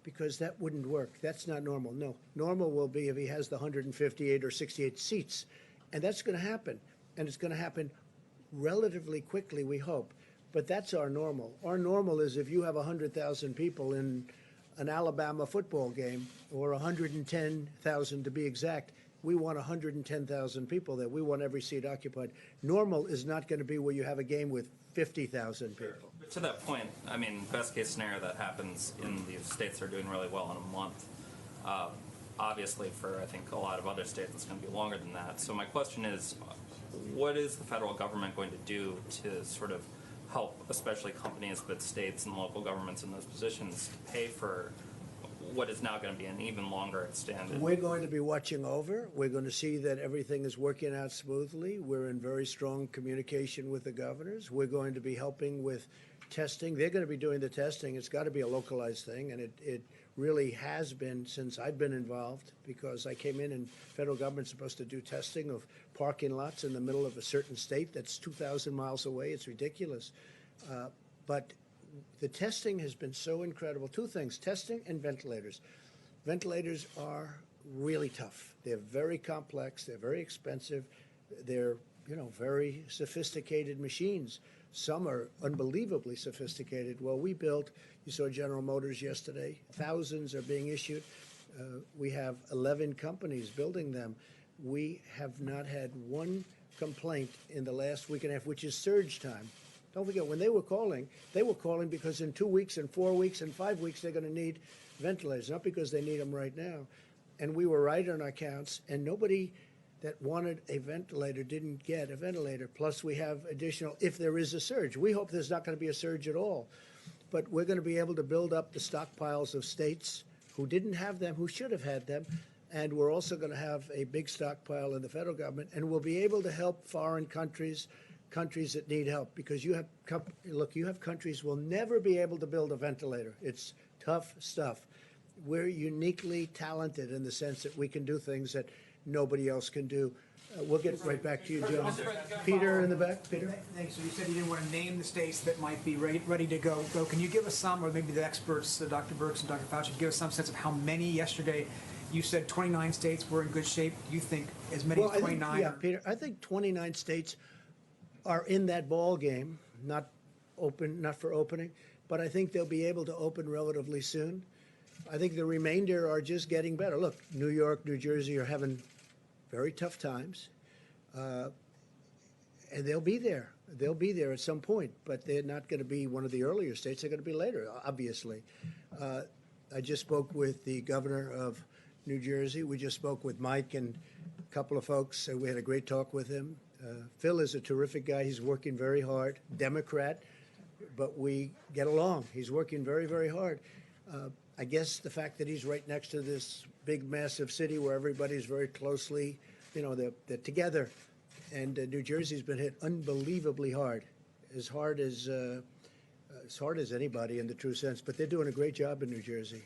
because that wouldn't work. That's not normal. No, normal will be if he has the 158 or 68 seats, and that's going to happen, and it's going to happen relatively quickly, we hope. But that's our normal. Our normal is if you have 100,000 people in an Alabama football game, or 110,000 to be exact. We want 110,000 people there. We want every seat occupied. Normal is not going to be where you have a game with 50,000 people. But to that point, I mean, best case scenario that happens in these states that are doing really well in a month. Obviously, for I think a lot of other states, it's going to be longer than that. So my question is, what is the federal government going to do to sort of help, especially companies, but states and local governments in those positions, pay for what is now going to be an even longer extended? We're going to be watching over. We're going to see that everything is working out smoothly. We're in very strong communication with the governors. We're going to be helping with testing. They're going to be doing the testing. It's got to be a localized thing, and it really has been since I've been involved, because I came in and federal government's supposed to do testing of parking lots in the middle of a certain state that's 2,000 miles away. It's ridiculous. But the testing has been so incredible. Two things, testing and ventilators. Ventilators are really tough. They're very complex. They're very expensive. They're, very sophisticated machines. Some are unbelievably sophisticated. Well, we built, you saw General Motors yesterday, thousands are being issued. We have 11 companies building them. We have not had one complaint in the last week and a half, which is surge time. Don't forget, when they were calling because in 2 weeks and 4 weeks and 5 weeks they're going to need ventilators, not because they need them right now. And we were right on our counts, and nobody that wanted a ventilator didn't get a ventilator. Plus, we have additional, if there is a surge. We hope there's not going to be a surge at all. But we're going to be able to build up the stockpiles of states who didn't have them, who should have had them. And we're also going to have a big stockpile in the federal government. And we'll be able to help foreign countries that need help. Because you have countries will never be able to build a ventilator. It's tough stuff. We're uniquely talented in the sense that we can do things that nobody else can do. We'll get right back to you, John. Peter in the back. Peter? Thanks. So you said you didn't want to name the states that might be ready to go. Can you give us some, or maybe the experts, Dr. Birx and Dr. Fauci, give us some sense of how many yesterday? You said 29 states were in good shape. Do you think as many as 29? Yeah, Peter, I think 29 states are in that ball game, not for opening, but I think they'll be able to open relatively soon. I think the remainder are just getting better. Look, New York, New Jersey are having very tough times, and they'll be there. They'll be there at some point, but they're not going to be one of the earlier states. They're going to be later, obviously. I just spoke with the governor of New Jersey. We just spoke with Mike and a couple of folks. We had a great talk with him. Phil is a terrific guy. He's working very hard. Democrat, but we get along. He's working very, very hard. I guess the fact that he's right next to this big, massive city where everybody's very closely, they're together. And New Jersey's been hit unbelievably hard as hard as anybody in the true sense. But they're doing a great job in New Jersey.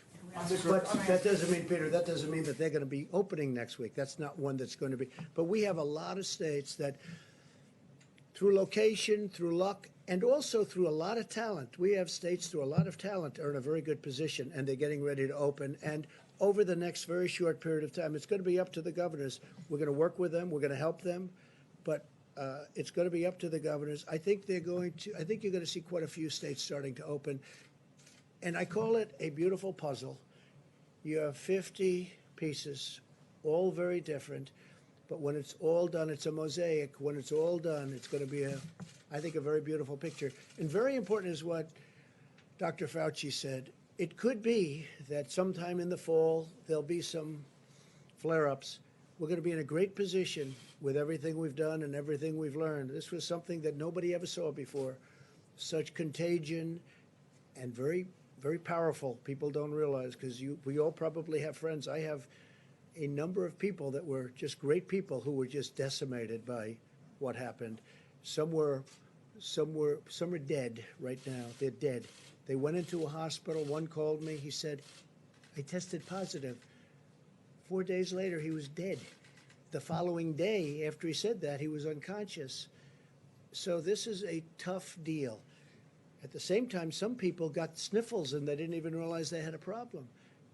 But that doesn't mean, Peter, that doesn't mean that they're going to be opening next week. That's not one that's going to be. But we have a lot of states that, through location, through luck, and also through a lot of talent, we have states through a lot of talent are in a very good position, and they're getting ready to open. And over the next very short period of time, it's going to be up to the governors. We're going to work with them. We're going to help them. But it's going to be up to the governors. I think you're going to see quite a few states starting to open. And I call it a beautiful puzzle. You have 50 pieces, all very different. But when it's all done, it's a mosaic. When it's all done, it's going to be I think, a very beautiful picture. And very important is what Dr. Fauci said. It could be that sometime in the fall, there'll be some flare-ups. We're going to be in a great position with everything we've done and everything we've learned. This was something that nobody ever saw before. Such contagion and very, very powerful. People don't realize, because we all probably have friends. I have a number of people that were just great people who were just decimated by what happened. Some are dead right now. They're dead. They went into a hospital. One called me. He said, I tested positive. 4 days later, he was dead. The following day, after he said that, he was unconscious. So this is a tough deal. At the same time, some people got sniffles and they didn't even realize they had a problem.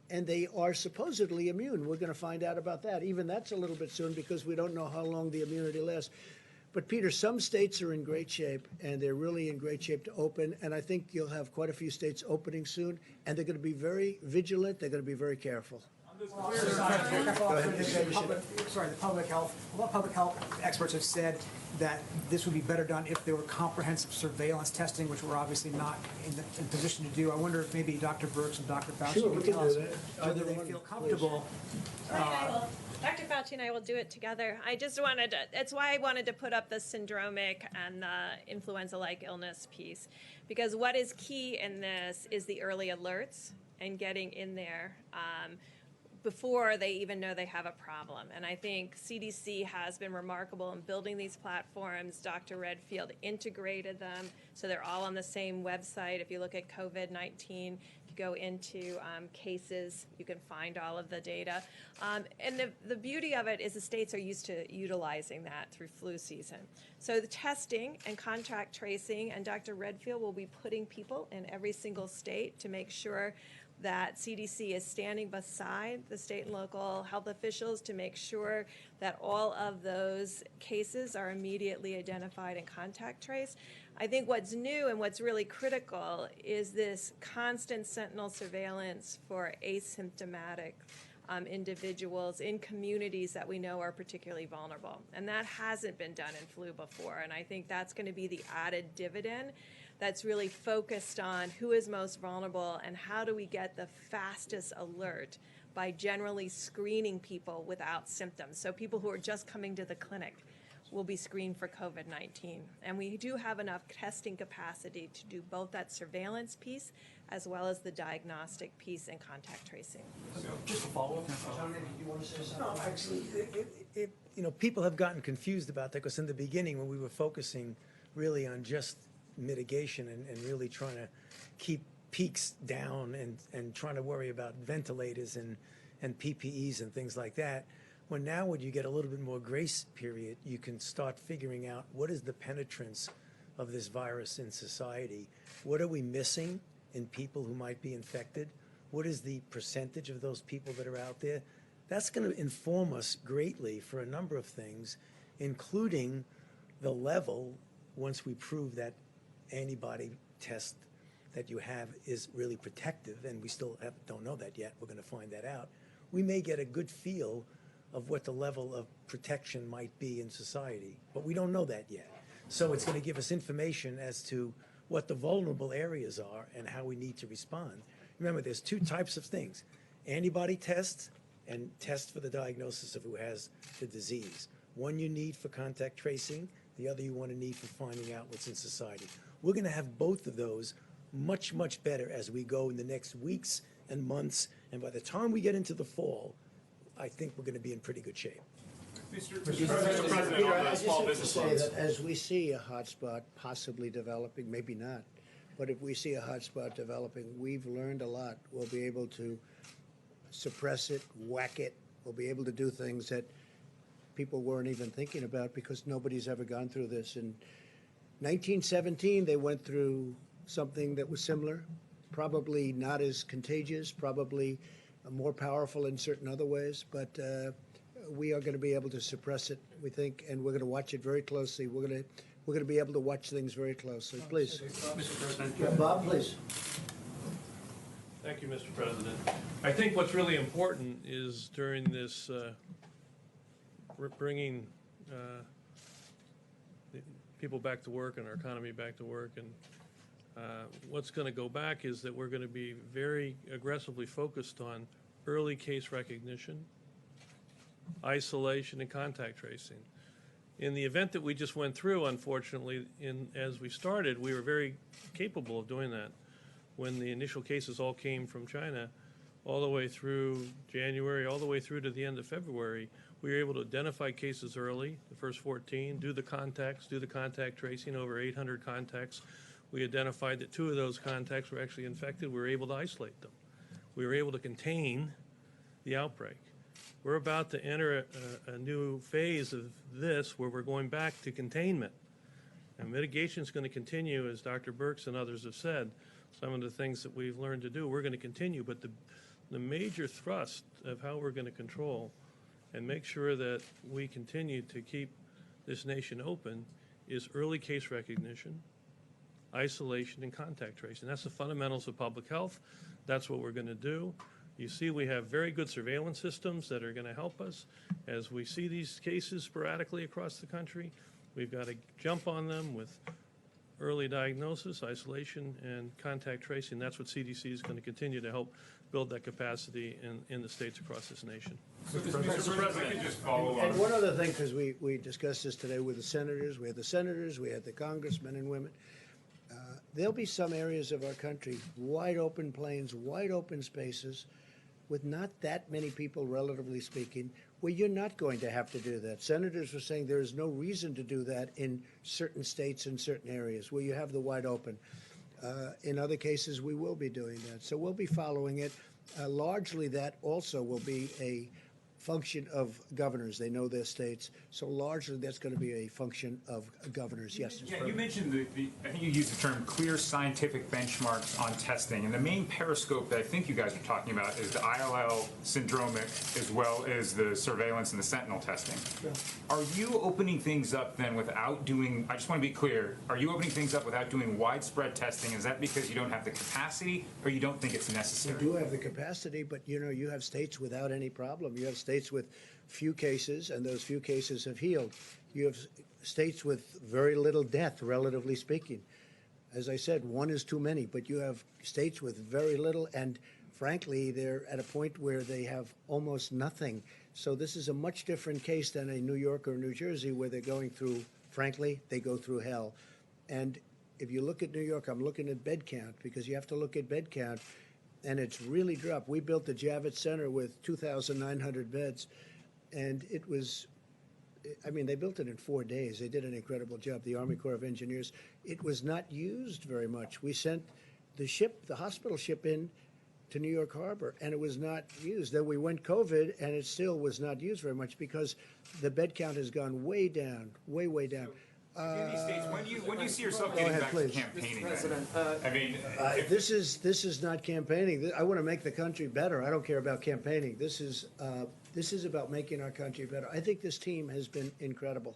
And they are supposedly immune. We're going to find out about that. Even that's a little bit soon, because we don't know how long the immunity lasts. But, Peter, some states are in great shape, and they're really in great shape to open. And I think you'll have quite a few states opening soon, and they're going to be very vigilant. They're going to be very careful. The public health experts have said that this would be better done if there were comprehensive surveillance testing, which we're obviously not in position to do. I wonder if maybe Dr. Birx and Dr. Fauci Sure, can we can tell do us that. whether they feel comfortable. Dr. Fauci and I will do it together. It's why I wanted to put up the syndromic and the influenza-like illness piece, because what is key in this is the early alerts and getting in there before they even know they have a problem. And I think CDC has been remarkable in building these platforms. Dr. Redfield integrated them so they're all on the same website. If you look at COVID-19, you go into cases. You can find all of the data. And the beauty of it is the states are used to utilizing that through flu season. So the testing and contact tracing, and Dr. Redfield will be putting people in every single state to make sure that CDC is standing beside the state and local health officials to make sure that all of those cases are immediately identified and contact traced. I think what's new and what's really critical is this constant sentinel surveillance for asymptomatic individuals in communities that we know are particularly vulnerable. And that hasn't been done in flu before. And I think that's going to be the added dividend that's really focused on who is most vulnerable and how do we get the fastest alert by generally screening people without symptoms. So people who are just coming to the clinic will be screened for COVID-19. And we do have enough testing capacity to do both that surveillance piece as well as the diagnostic piece and contact tracing. Just a follow-up. Tony, do you want to say something? No, actually, people have gotten confused about that because in the beginning when we were focusing really on just mitigation and really trying to keep peaks down and trying to worry about ventilators and PPEs and things like that, when you get a little bit more grace period, you can start figuring out what is the penetrance of this virus in society. What are we missing in people who might be infected? What is the percentage of those people that are out there? That's going to inform us greatly for a number of things, including the level, once we prove that antibody test that you have is really protective, and we still don't know that yet. We're going to find that out. We may get a good feel of what the level of protection might be in society, but we don't know that yet. So it's going to give us information as to what the vulnerable areas are and how we need to respond. Remember, there's two types of things: antibody tests and tests for the diagnosis of who has the disease. One you need for contact tracing, the other you want to need for finding out what's in society. We're going to have both of those much, much better as we go in the next weeks and months. And by the time we get into the fall, I think we're going to be in pretty good shape. Mr. President, on the small business Say loans. that as we see a hotspot possibly developing, maybe not, but if we see a hotspot developing, we've learned a lot. We'll be able to suppress it, whack it. We'll be able to do things that people weren't even thinking about because nobody's ever gone through this. In 1917, they went through something that was similar, probably not as contagious, probably more powerful in certain other ways, but we are going to be able to suppress it, we think, and we're going to watch it very closely. We're going to be able to watch things very closely. Please. Mr. President. Yeah, Bob, please. Thank you, Mr. President. I think what's really important is during this bringing people back to work and our economy back to work, and what's going to go back is that we're going to be very aggressively focused on early case recognition, isolation, and contact tracing. In the event that we just went through, unfortunately, as we started, we were very capable of doing that. When the initial cases all came from China, all the way through January, all the way through to the end of February, we were able to identify cases early, the first 14, do the contacts, do the contact tracing, over 800 contacts. We identified that 2 of those contacts were actually infected. We were able to isolate them. We were able to contain the outbreak. We're about to enter a new phase of this where we're going back to containment. And mitigation is going to continue, as Dr. Birx and others have said. Some of the things that we've learned to do, we're going to continue. But the major thrust of how we're going to control and make sure that we continue to keep this nation open is early case recognition, isolation, and contact tracing. That's the fundamentals of public health. That's what we're going to do. You see, we have very good surveillance systems that are going to help us. As we see these cases sporadically across the country, we've got to jump on them with early diagnosis, isolation, and contact tracing. That's what CDC is going to continue to help build that capacity in the states across this nation. Mr. President, I could just follow And on. one other thing, because we discussed this today with the senators, we had the congressmen and women. There'll be some areas of our country, wide open plains, wide open spaces, with not that many people, relatively speaking, where you're not going to have to do that. Senators were saying there is no reason to do that in certain states and certain areas where you have the wide open. In other cases, we will be doing that. So we'll be following it. Largely, that also will be a function of governors. They know their states. So largely, that's going to be a function of governors. Yes. Yeah, you mentioned I think you used the term clear scientific benchmarks on testing. And the main periscope that I think you guys are talking about is the ILL syndromic as well as the surveillance and the sentinel testing. Yeah. Are you opening things up then without doing, I just want to be clear, are you opening things up without doing widespread testing? Is that because you don't have the capacity or you don't think it's necessary? We do have the capacity, but you have states without any problem. You have states with few cases, and those few cases have healed. You have states with very little death, relatively speaking. As I said, one is too many, but you have states with very little, and frankly, they're at a point where they have almost nothing. So this is a much different case than a New York or New Jersey, where they're going through, frankly, they go through hell. And if you look at New York, I'm looking at bed count, because you have to look at bed count, and it's really dropped. We built the Javits Center with 2,900 beds, and it was, I mean, they built it in 4 days. They did an incredible job, the Army Corps of Engineers. It was not used very much. We sent the hospital ship in to New York Harbor, and it was not used. Then we went COVID, and it still was not used very much because the bed count has gone way down, way, way down. In these states, when do you see yourself getting back to campaigning? I mean, this is not campaigning. I want to make the country better. I don't care about campaigning. This is about making our country better. I think this team has been incredible.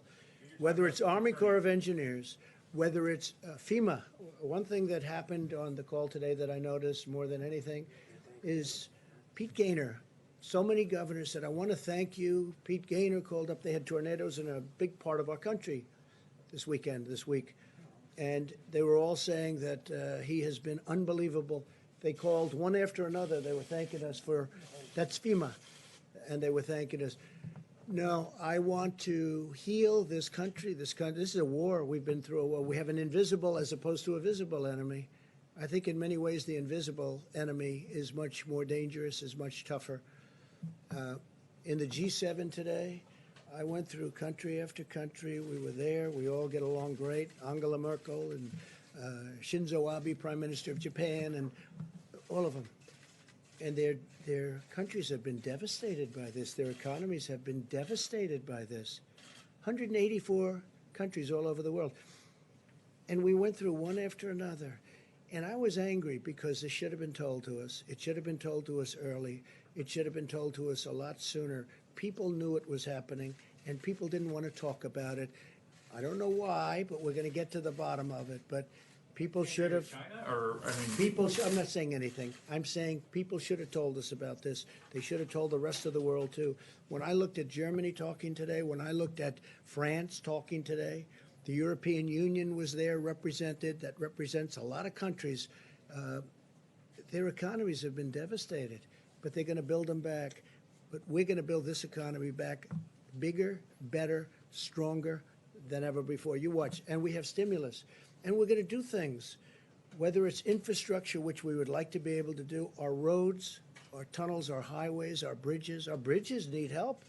Whether it's Army Corps of Engineers, whether it's FEMA. One thing that happened on the call today that I noticed more than anything is Pete Gaynor. So many governors said, I want to thank you. Pete Gaynor called up. They had tornadoes in a big part of our country this week, and they were all saying that he has been unbelievable. They called one after another. They were thanking us for, that's FEMA, and they were thanking us. No, I want to heal this country. This is a war. We've been through a war. We have an invisible as opposed to a visible enemy. I think in many ways the invisible enemy is much more dangerous, is much tougher. In the G7 today, I went through country after country. We were there. We all get along great. Angela Merkel and Shinzo Abe, Prime Minister of Japan, and all of them. And their countries have been devastated by this. Their economies have been devastated by this. 184 countries all over the world. And we went through one after another. And I was angry because it should have been told to us. It should have been told to us early. It should have been told to us a lot sooner. People knew it was happening, and people didn't want to talk about it. I don't know why, but we're going to get to the bottom of it. But people should have. China, or I mean, I'm not saying anything. I'm saying people should have told us about this. They should have told the rest of the world too. When I looked at Germany talking today, when I looked at France talking today, the European Union was there represented. That represents a lot of countries. Their economies have been devastated, but they're going to build them back. But we're going to build this economy back bigger, better, stronger than ever before. You watch. And we have stimulus. And we're going to do things, whether it's infrastructure, which we would like to be able to do, our roads, our tunnels, our highways, our bridges. Our bridges need help.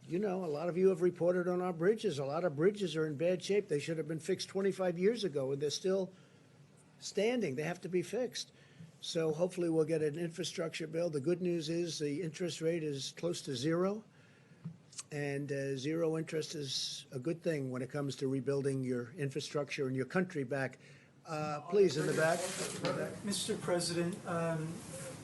You know, a lot of you have reported on our bridges. A lot of bridges are in bad shape. They should have been fixed 25 years ago, and they're still standing. They have to be fixed. So hopefully we'll get an infrastructure bill. The good news is the interest rate is close to zero, and zero interest is a good thing when it comes to rebuilding your infrastructure and your country back. Please, in the back. Mr. President,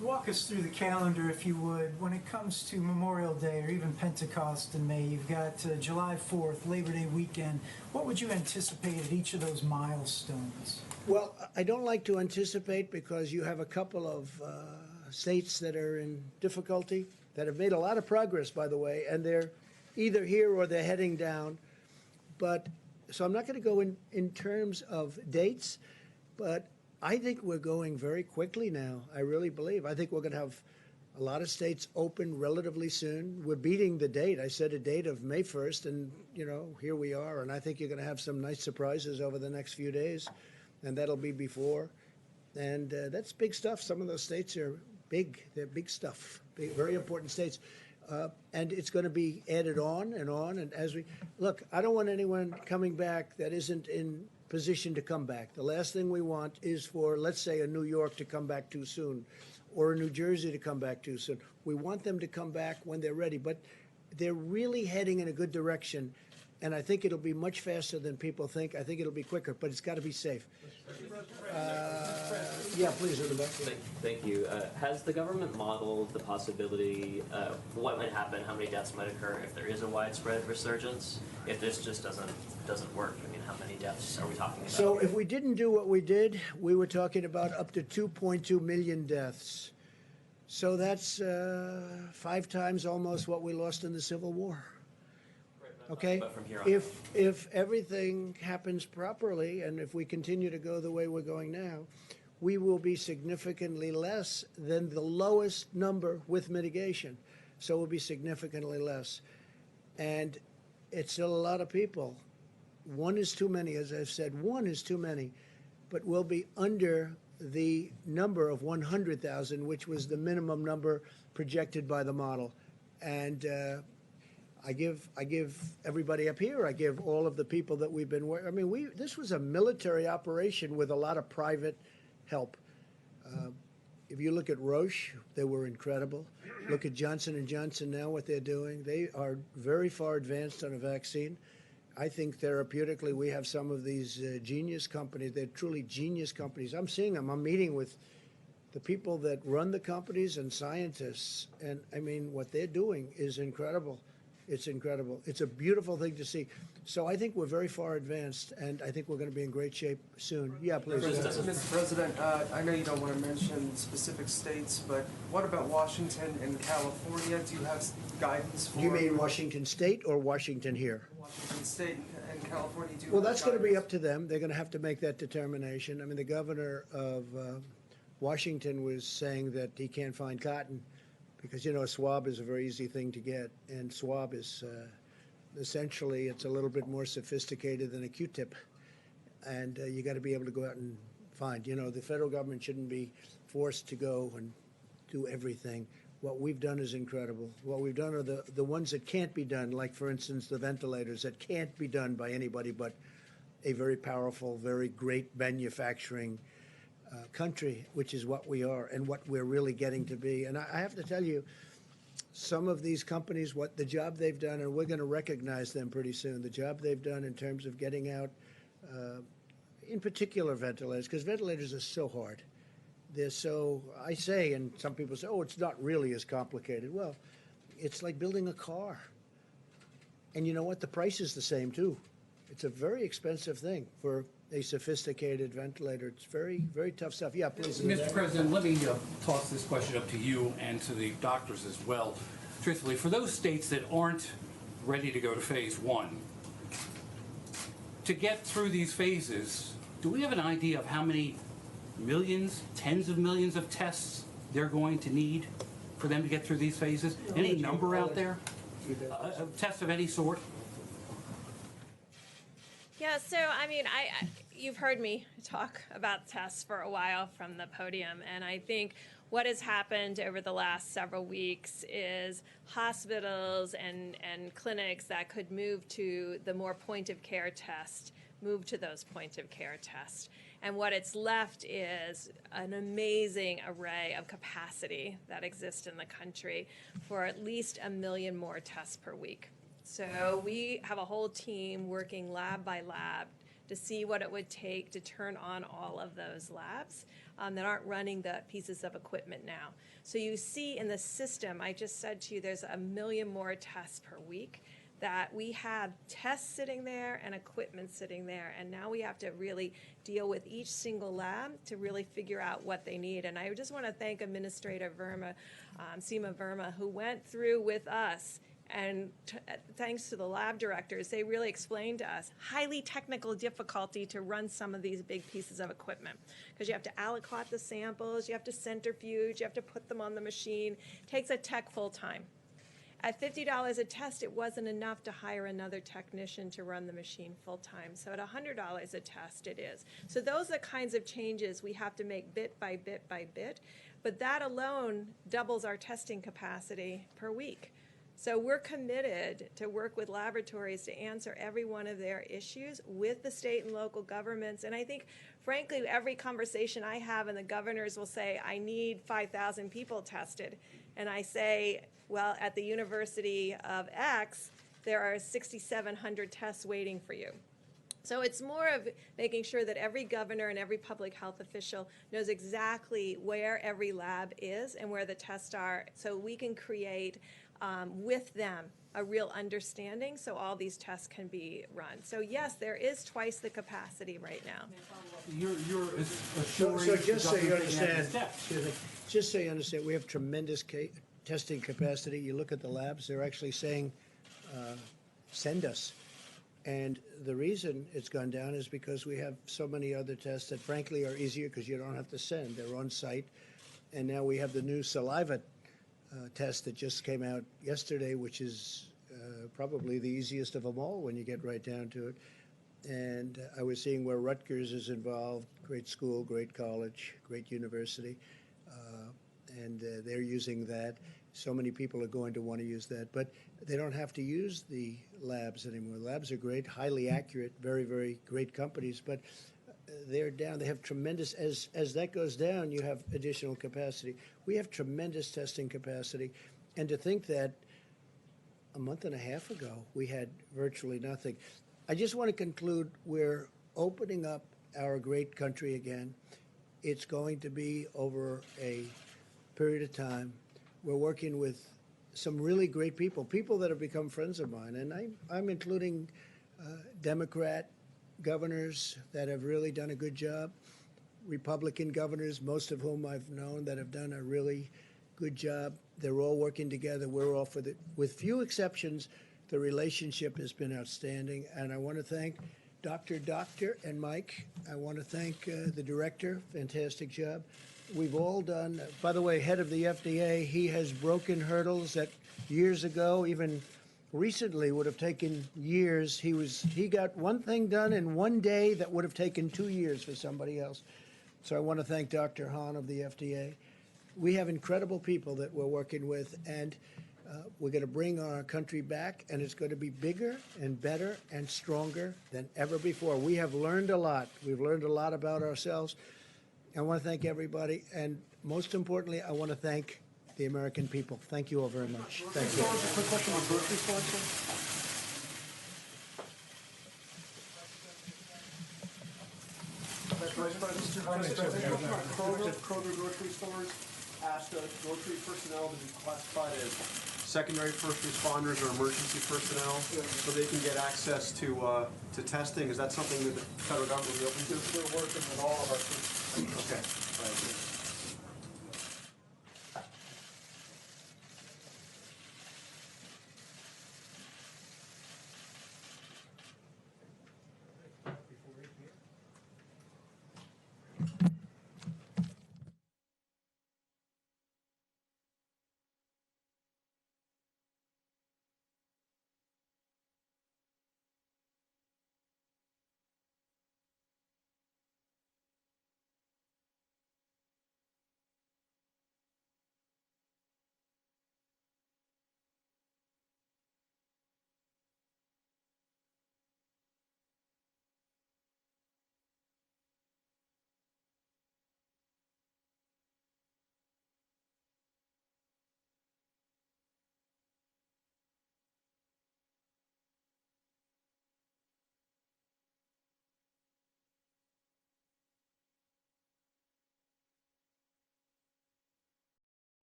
walk us through the calendar, if you would. When it comes to Memorial Day or even Pentecost in May, you've got July 4th, Labor Day weekend. What would you anticipate at each of those milestones? Well, I don't like to anticipate because you have a couple of states that are in difficulty, that have made a lot of progress, by the way, and they're either here or they're heading down. But so I'm not going to go in terms of dates, but I think we're going very quickly now. I really believe. I think we're going to have a lot of states open relatively soon. We're beating the date. I said a date of May 1st, and, you know, here we are. And I think you're going to have some nice surprises over the next few days, and that'll be before. And that's big stuff. Some of those states are big. They're big stuff, big, very important states. And it's going to be added on. And as we look, I don't want anyone coming back that isn't in position to come back. The last thing we want is for, let's say, a New York to come back too soon or a New Jersey to come back too soon. We want them to come back when they're ready, but they're really heading in a good direction, and I think it'll be much faster than people think. I think it'll be quicker, but it's got to be safe. Yeah, please, in the back. Thank you. Has the government modeled the possibility of what might happen, how many deaths might occur if there is a widespread resurgence? If this just doesn't work, I mean, how many deaths are we talking about? So if we didn't do what we did, we were talking about up to 2.2 million deaths. So that's 5 times almost what we lost in the Civil War. Okay? But from here on If everything happens properly, and if we continue to go the way we're going now, we will be significantly less than the lowest number with mitigation. So we'll be significantly less. And it's still a lot of people. 1 is too many, as I've said. 1 is too many. But we'll be under the number of 100,000, which was the minimum number projected by the model. And I give everybody up here, I give all of the people that we've been working. I mean, this was a military operation with a lot of private help. If you look at Roche, they were incredible. Look at Johnson & Johnson now, what they're doing. They are very far advanced on a vaccine. I think therapeutically we have some of these genius companies. They're truly genius companies. I'm seeing them. I'm meeting with the people that run the companies and scientists. And I mean, what they're doing is incredible. It's incredible. It's a beautiful thing to see. So I think we're very far advanced, and I think we're going to be in great shape soon. Yeah, please. Mr. President, I know you don't want to mention specific states, but what about Washington and California? Do you have guidance for? You mean Washington State or Washington here? Washington State and California, do you Well, have that's going to be guidance? up to them. They're going to have to make that determination. I mean, the governor of Washington was saying that he can't find cotton because, you know, a swab is a very easy thing to get, and swab is essentially, it's a little bit more sophisticated than a Q-tip, and you got to be able to go out and find. You know, the federal government shouldn't be forced to go and do everything. What we've done is incredible. What we've done are the ones that can't be done, like, for instance, the ventilators that can't be done by anybody but a very powerful, very great manufacturing country, which is what we are and what we're really getting to be. And I have to tell you, some of these companies, what the job they've done, and we're going to recognize them pretty soon, the job they've done in terms of getting out, in particular ventilators, because ventilators are so hard. They're so, I say, and some people say, oh, it's not really as complicated. Well, it's like building a car. And you know what? The price is the same, too. It's a very expensive thing for a sophisticated ventilator. It's very, very tough stuff. Yeah, please. Mr. President, let me toss this question up to you and to the doctors as well. Truthfully, for those states that aren't ready to go to phase 1, to get through these phases, do we have an idea of how many millions, tens of millions of tests they're going to need for them to get through these phases? Any number out there? Tests of any sort? Yeah, so I mean, you've heard me talk about tests for a while from the podium, and I think what has happened over the last several weeks is hospitals and clinics that could move to the more point-of-care test, move to those point-of-care tests. And what it's left is an amazing array of capacity that exists in the country for at least 1 million more tests per week. So we have a whole team working lab by lab to see what it would take to turn on all of those labs that aren't running the pieces of equipment now. So you see in the system, I just said to you, there's 1 million more tests per week, that we have tests sitting there and equipment sitting there, and now we have to really deal with each single lab to really figure out what they need. And I just want to thank Administrator Verma, Seema Verma, who went through with us, and thanks to the lab directors, they really explained to us highly technical difficulty to run some of these big pieces of equipment, because you have to aliquot the samples, you have to centrifuge, you have to put them on the machine. It takes a tech full time. At $50 a test, it wasn't enough to hire another technician to run the machine full time. So at $100 a test, it is. So those are the kinds of changes we have to make bit by bit by bit. But that alone doubles our testing capacity per week. So we're committed to work with laboratories to answer every one of their issues with the state and local governments. And I think, frankly, every conversation I have, and the governors will say, I need 5,000 people tested. And I say, well, at the University of X, there are 6,700 tests waiting for you. So it's more of making sure that every governor and every public health official knows exactly where every lab is and where the tests are, so we can create with them a real understanding so all these tests can be run. So yes, there is twice the capacity right now. You're So assuring just so the you government they have understand, the steps. excuse me, just so you understand, we have tremendous testing capacity. You look at the labs, they're actually saying, send us. And the reason it's gone down is because we have so many other tests that frankly are easier because you don't have to send. They're on site. And now we have the new saliva test that just came out yesterday, which is probably the easiest of them all when you get right down to it. And I was seeing where Rutgers is involved, great school, great college, great university, and they're using that. So many people are going to want to use that, but they don't have to use the labs anymore. Labs are great, highly accurate, very, very great companies, but they're down. They have tremendous, as that goes down, you have additional capacity. We have tremendous testing capacity, and to think that a month and a half ago, we had virtually nothing. I just want to conclude, we're opening up our great country again. It's going to be over a period of time. We're working with some really great people, people that have become friends of mine, and I'm including Democrat governors that have really done a good job, Republican governors, most of whom I've known that have done a really good job. They're all working together. We're all for the, with few exceptions, the relationship has been outstanding, and I want to thank Dr. and Mike. I want to thank the director, fantastic job. We've all done, by the way, head of the FDA, he has broken hurdles that years ago, even recently, would have taken years. He got one thing done in one day that would have taken 2 years for somebody else. So I want to thank Dr. Hahn of the FDA. We have incredible people that we're working with, and we're going to bring our country back, and it's going to be bigger and better and stronger than ever before. We have learned a lot. We've learned a lot about ourselves. I want to thank everybody, and most importantly, I want to thank the American people. Thank you all very much. Thank you. Quick question on grocery stores, sir. Kroger grocery stores asked grocery personnel to be classified as secondary first responders or emergency personnel so they can get access to testing. Is that something that the federal government will be open to? We're working with all of our systems. Okay. Right.